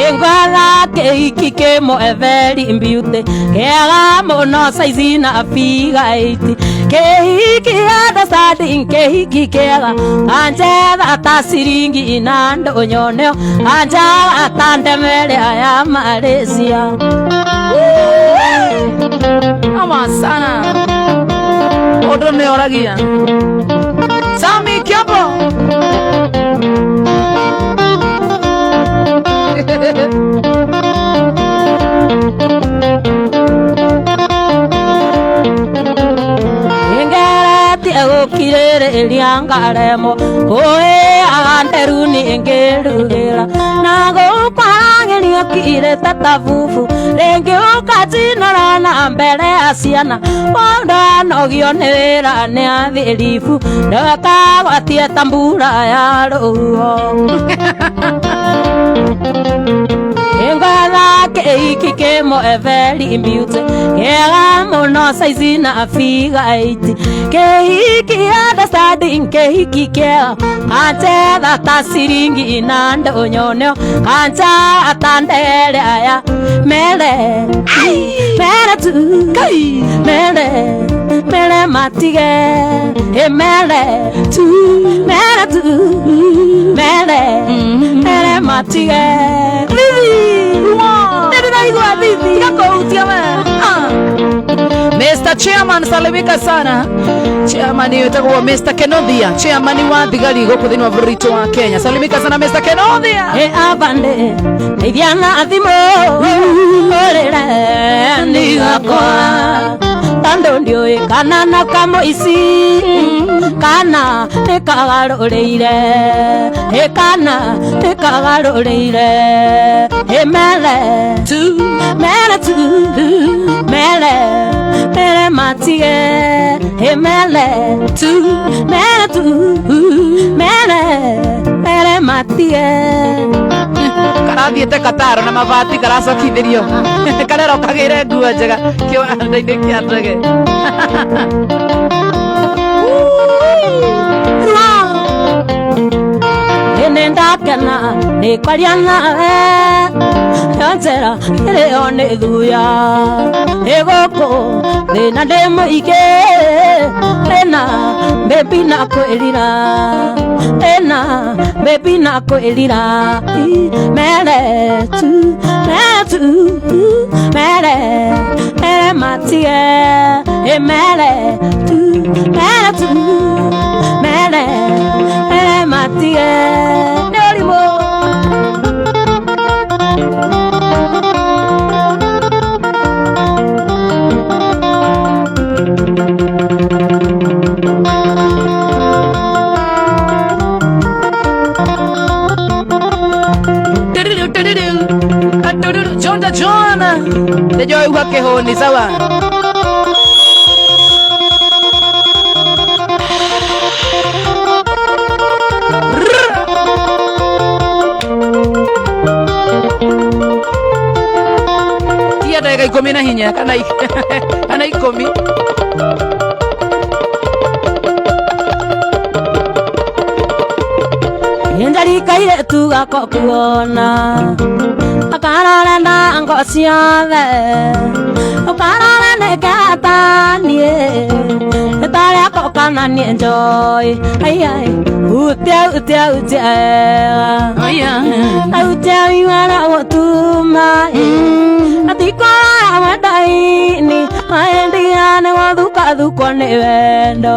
ingwetha kĩhiki kĩmwe very beauty kĩega mũno saizi na figaiti kĩhiki understanding kĩhiki kĩega kanjetha ta ciringi na ndũnyoneo kanjaga ta ndemeria ya Malaysia ama sana ũndũ nĩoragia Sami Kiambo gũkirĩrĩria ngaremo kwĩaga nderu nĩngĩrugĩra na gũkwagĩrio kirĩte ta bubu rĩngĩ ũkatinora na mbere ya ciana ndanogio nĩ wĩra nĩ athĩribu ndakagwatie ta mbura ya rũhuho ingwetha kĩhiki kĩmwe very beauty kĩega mũno saizi na figaiti kĩhiki understanding kĩhiki kĩega kanjetha ta ciringi na ndũnyoneo kanjaga ta nderia ya mere tu mere matige mere tu mere matige Mr. Chairman salimika sana Chairman yetagwo Mr. Kenothia Chairman wa thigari gũkũ thĩinĩ wa bũrũri witũ wa Kenya salimika sana Mr. Kenothia abande ithiana thimo orera nigakwa tando ndiũĩ kana na kamũici kana nĩkagarũrĩire kana nĩkagarũrĩire mere tu mere matige mere matige karathiĩte Kataro na mabati karacokithĩrio karero kagĩre nguo njega kĩwanda-inĩ kĩa ndege ndakena nĩkwaria nawe njĩra ĩrĩo nĩ thuya ĩgũkũ thĩna ndĩ mũingĩ thĩna mbĩmbi na kwĩrira thĩna mbĩmbi na kwĩrira mere matige mere matige nĩ ũrimũ John nĩnjũĩ uga kĩhũni sawa tia ndagĩka 10 na hinya kana 10 ndarikaire tu gakokuona akarora na ngo ciothe ukarora nĩngatanie nĩtarĩa kokananie njoĩ utia wĩwara gũtuma atikorora wenda-inĩ maendia nĩ gũthukathukwo nĩ wendo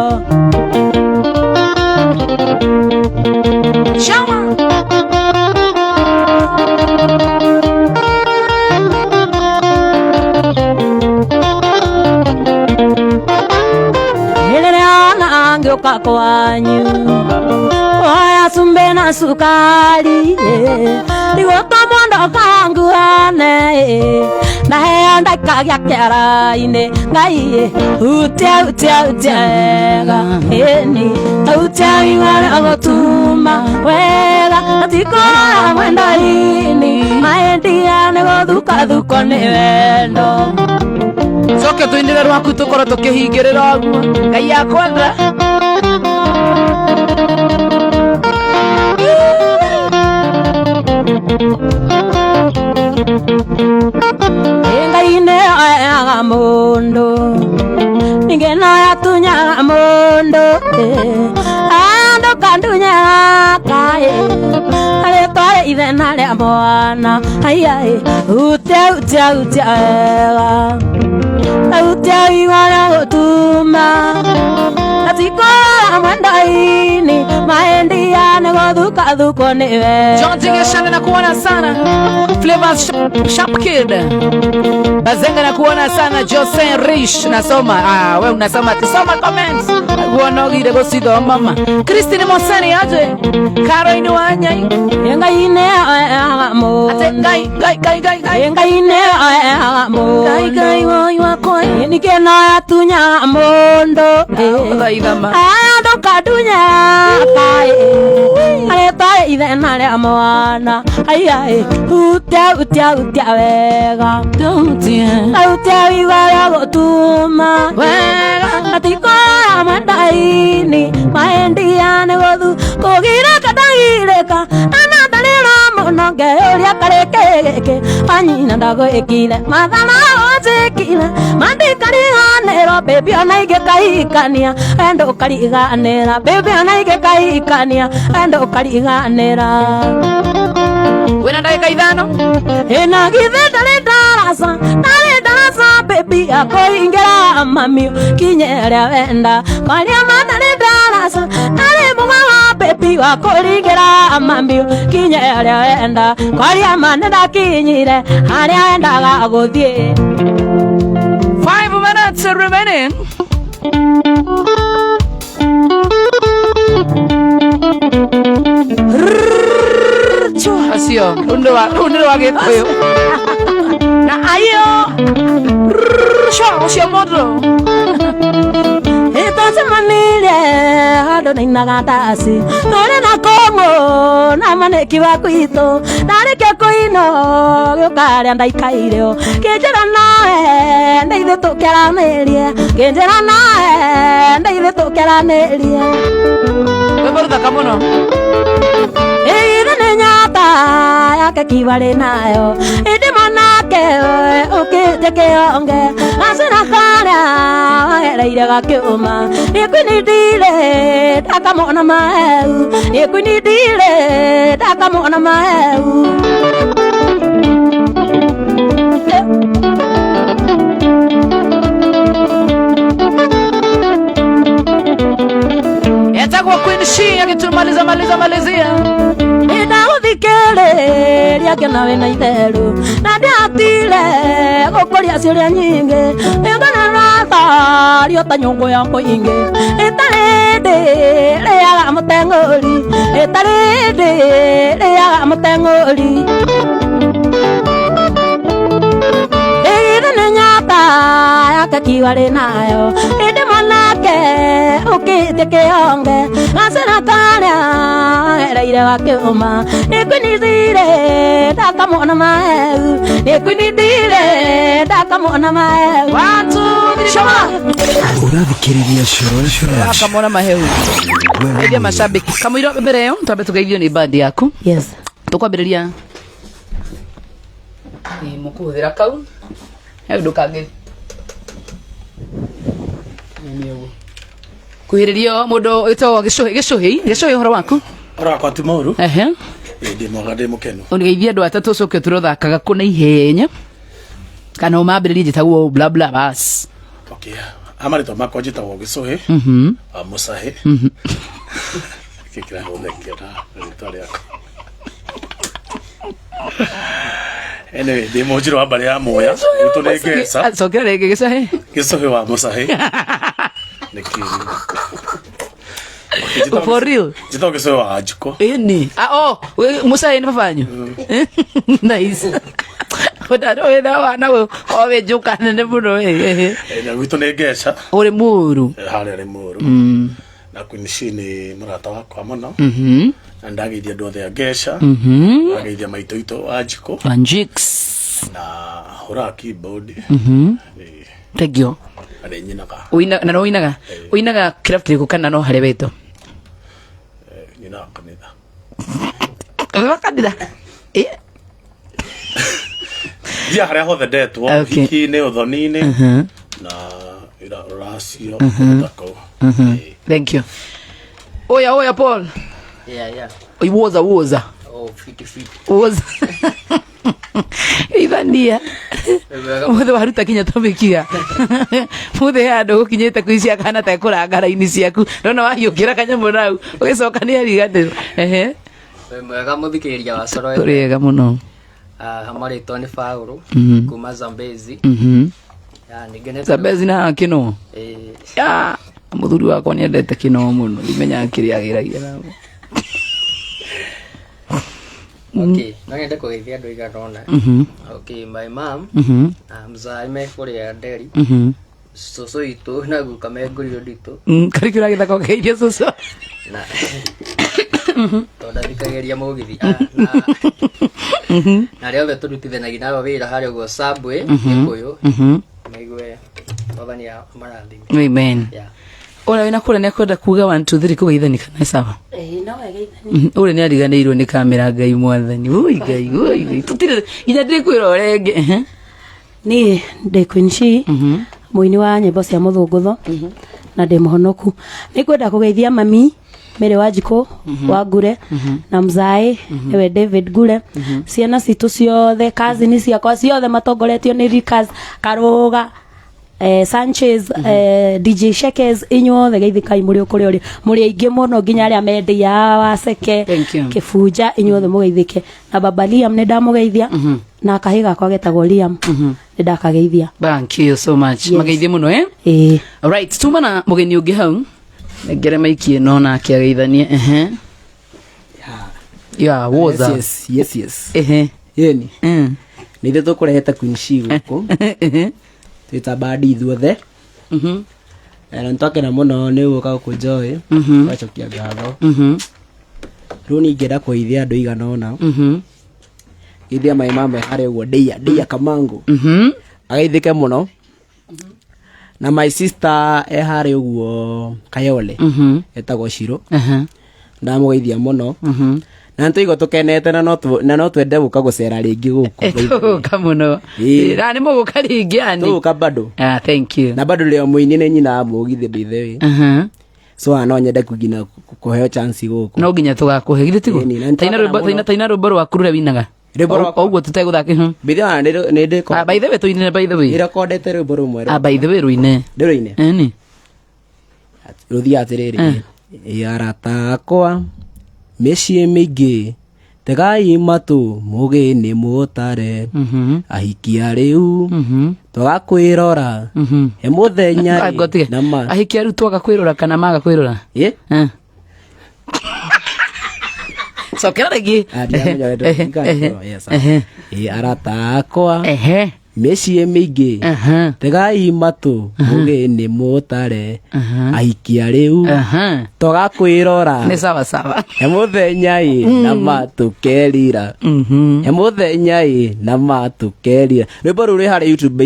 ngĩũka kwanyu oya cumbe na na sukari Niguo mondo kanguane Na hea ndaika gya kiara-ini Ngai utia Eni utia wigare agotuma Wega natikora mwenda-ini Maendia niguthuka ni wendo Coke tuinire rwaku tukorwo tukihingirira uguo Ngai akwenda Ngai nĩ oyaga mũndũ ningĩ no atunyaga mũndũ andũ kandunyaga kaĩ rĩtwa rĩa ithe na rĩa mwana aiai utia wega utia wigua rĩa gũtuma atikora mwenda-ini maendia nĩgũthukwo nĩ we John Tingeshana na kuona sana Flavors Sharp Kid Bazenga na kuona sana Jose Rish nasoma we unasoma tisoma comments kuona gire gosido mama Christine Mosani aje Caroline Wanyai Ngai nĩ oyaga mũndũ ate Ngai Ngai nĩ oyaga mũndũ Ngai wakwa ningĩ no atunyaga mũndũ Thaithama andũ kandunyaga kaĩ rĩtwa rĩa ithe na rĩa mwana aiai utia wega utia wigua rĩa gũtuma wega atikora mwenda-ini maendia nĩgũthukũgire kadagirĩka ana ndarĩra mũno ngeuria karĩkĩ gĩkĩ anyina ndagwĩkire mathana gũnjĩkire mandikariganĩrwo baby ona ingĩkahikania endo ũkariganĩra baby ona ingĩkahikania endo ũkariganĩra wena ndagĩka ithano ĩna githĩ ndarĩ ndaraca baby akũingĩra mami kinye rĩa wenda kwaria ma ndarĩ ndaraca ndarĩ mũgawa baby wakũringĩra mami kinye rĩa wenda kwaria ma nĩndakinyire harĩa endaga gũthiĩ 5 minutes remaining Asio unde wa gikuyu na ayo sho modo Entonces manile hado na inagandasi nore na komo na maneki wa kwito nare ke koino gukare ndaikaireo kenjera nae ndeithe tukeranĩrie kenjera nae ndeithe tukeranĩrie weborutha kamuno Ĩrĩ nyata yake kibarĩ nayo ĩndĩ manake ũkĩte kĩonge gacĩra karĩa wagereire gakĩũma nĩkwĩnindire ndakamona maheu nĩkwĩnindire ndakamona maheu yatagwa Queen She akitumalizia Ndagũthikĩrĩria ngena wĩna itherũ na ndĩatire gũkũria ciũria nyingĩ ĩngana rathario ta nyũngũ ya mũingĩ ĩtarĩ ndĩ rĩaga mũteng'ũri ĩtarĩ ndĩ rĩaga mũteng'ũri ĩgĩthĩ nĩ nyata yake kibarĩ nayo ĩndĩ manake ũkĩte kĩonge gacĩra karĩa wagereire gakĩũma nĩkwĩnindire ndakamona maheu nĩkwĩnindire ndakamona maheu watu shoma urathikĩrĩria coro akamona maheu ndio mashabiki kamwiro mbere yo twabe tugeithio ni band yaku yes tukwambĩrĩria ni mukuhũthĩra kau hebu ndũkangĩ kuhiririo mundu ito gicuhi horo waku Orakwa ti moru ehe ndi mwaga ndi mukenu unigeithia andu atatu coke turothakaga kuna ihenya kana umambĩrĩrie njĩtagwo bla bla bas okay amarĩtwa makwa njĩtagwo gicuhi musahi kikira hũthĩkĩra rĩtwa rĩakwa anyway ndi mũnjĩro wa mbarĩ ya Muya gwitũ nĩ Ngeca cokera rĩngĩ gicuhi gicuhi wa musahi nĩkĩ For real. Jitoke sio ajiko. Ini. We Musa ni papanyu. Nice. Odaro eda wana we owe joka nene muno Na witu ne gesha. Ore muru. Hali ari muru. Na kunishini murata wako amana. Na ndageithia andu othe a gesha. Ndageithia maitoito ajiko. Anjix. Na hora keyboard. Thank you. Ari nyinaga. Uinaga craft liko kana no hare beto. Nyina kanitha. Kanitha. Dia hare hothe ndetwo hiki-inĩ ũthoni-inĩ na ira racio thako. Thank you. Oya Paul. Yeah. Woza. Oh, fit. Woza. Ivania. Muthe waruta kinya tomikia. Muthe ando gukinyete kuisia kana ta kurangara-ini ciaku. Ndona wahiũkĩra kanyamũ nau. Ũgĩcoka nĩ ariganĩrwo. Mwega mũthikĩrĩria wa Coro. Tũrĩega mũno. Hamarĩtwo nĩ Paulu kuma Zambezi. Zambezi na kino. Mũthuri wakwa nĩ endete kino mũno. Ndimenyaga kĩrĩa agĩragia nao. Okay, no nyende kũgeithia andũ aigana ũna. Okay, my mom, mzai me kũrĩa Nderi. Cũcũ itũ na guka me ngũrio nditũ. Karĩkĩra gĩthako geithia cũcũ. Na tonda thikagĩria mũgithi. Na rĩo we tũrutithanagia nao wĩra harĩa ũguo Subway Gĩkũyũ. Maigue wathani marathi. Amen. Ora wina kũrĩa nĩ akwenda kuga 1 2 3 kũgeithania kana sawa? No wegeithania. Ore nĩ ariganĩirwo nĩ kamera Ngai mwathani. Ui Ngai. Tutire ina ndĩ kwĩra renge. Ni ndĩ Queen Shi. Mũini wa nyĩmbo cia mũthũngũtho. Na ndĩ mũhonoku. Nĩ kwenda kũgeithia mami Mere Wanjikũ wa Ngure na mzai ewe David Ngure. Ciana citũ ciothe cousin ciakwa ciothe matongoretio nĩ Rikas Karuga. Sanchez, DJ Shekes, inyuothe geithikai muri ukuri uri muri aingi muno nginya aria mendia Waseke Kifunja inyuothe mugeithike na baba Liam ne ndamugeithia na kahiga kwa getagwo Liam ne ndakageithia. Thank you so much. Mageithie muno all right, tuma na mugeni ungi hau ngere maikie no na akiageithanie woza yes yeni ni ithe tukurehete Queen Shi guku twita badi ithuothe na ntokena muno ni guka kunjoy wachokia ngatho riu ningĩenda kũgeithia andũ igana ũna geithia mai mame harĩ ũguo Ndia Kamangu ageithĩke mũno na my sister harĩ ũguo Kayole etagwo Shiro na mũgeithia mũno na ntoigo tukenete na no twende guka gucera ringi guku kamuno ra ni muguka ringi ani tuka bado thank you na bado leo muini ni nyina mugithi by the way so ano nyende kugina kuheo chance guku no nginya tugakuhe githĩ tigo taina rũmbo rwa kurura winaga oguo tutegũthaka by the way nĩ by the way tuine by the way irekondete rũmbo rumwe by the way ruine ni ruthia atiriri yarata akwa mĩciĩ mĩingĩ tegai matũ mũgĩni mũtare ahikia rĩu tũgakwĩrora he mũthenya na ma ahikia rĩu twagakwĩrora kana magakwĩrora cokera rĩngĩ arata akwa mĩciĩ mĩingĩ tegai matũ mũgĩni mũtare ahikia rĩu tũgakwĩrora nĩ sawa he mũthenya na matũkerira he mũthenya na matũkerira rwĩmbo rũu rwĩ harĩ YouTube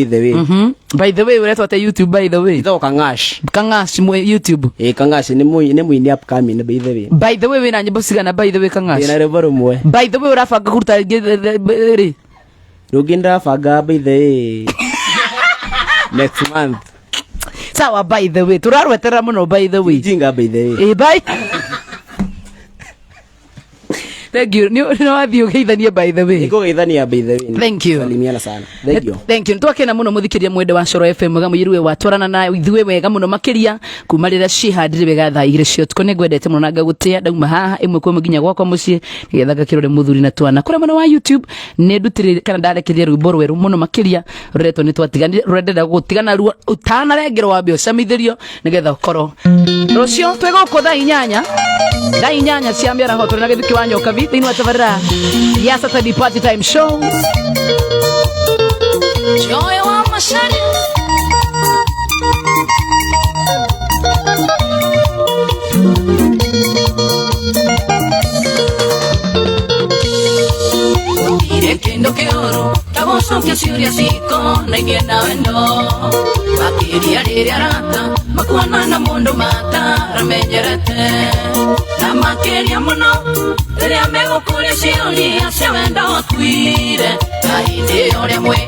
by the way uretwo ate YouTube by the way ito Kangash mwe YouTube Kangash nĩ mũini upcoming by the way wĩna nyĩmbo cigana by the way Kangash ĩna rwĩmbo rũmwe by the way ũrabanga kũruta rĩ Ruginda faga by the next month. Sawa by the way. Turarwetera muno by the way. Jinga by the way. Bye. Thank you. No wathi ugeithania by the way. Niko geithania by the way. Thank you. Salimiana sana. Thank you. Thank you. Twakena muno muthikiria mwende wa Coro FM gamuyiruwe watwarana na ithuwe wega muno makiria kumarira cihandire wega thaa igire cio tuko negwendete muno na ngagutia ndauma haha imwe kwa muginya gwakwa mucie nigetha gakirore muthuri na twana kure muno wa YouTube ne ndutire kana ndarekeria rwimbo rweru muno makiria ruretwo ni twatiganire rurendera gutigana ruo utana rengerwo wambe ucamithirio nigetha ukoro rucio twegoko thaa inyanya ciambia raho tuna githiki wa nyoka vi thini wa tabarira ya Saturday party time show Joy wa mashari Kendo ke oro taboso ke siria siko na ingena wendo Makiria riri arata makuana na mundu mata ramenyerete Na makiria muno Ria mego kure sioni asia wendo akwire Kahinde ore mwe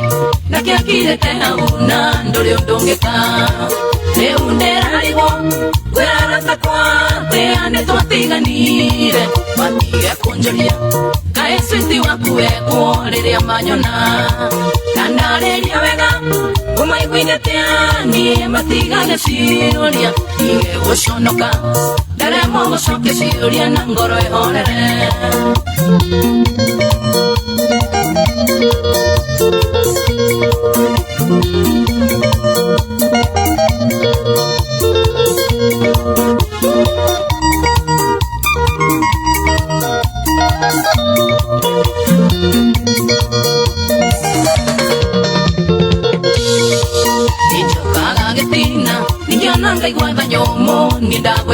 na kia kire tena una ndore undongeka Neundera ligo Kwera rata kwa te ane tuatiganire Matia kunjolia Kaeswiti wakuweko riria manyona Kandareria wega Umaiguine teani matigane siuria Ige guconoka Ndaremo gucoke siuria na ngoro ihorere Nijokaga getina Ninyona ngaigua banyomo Nindawe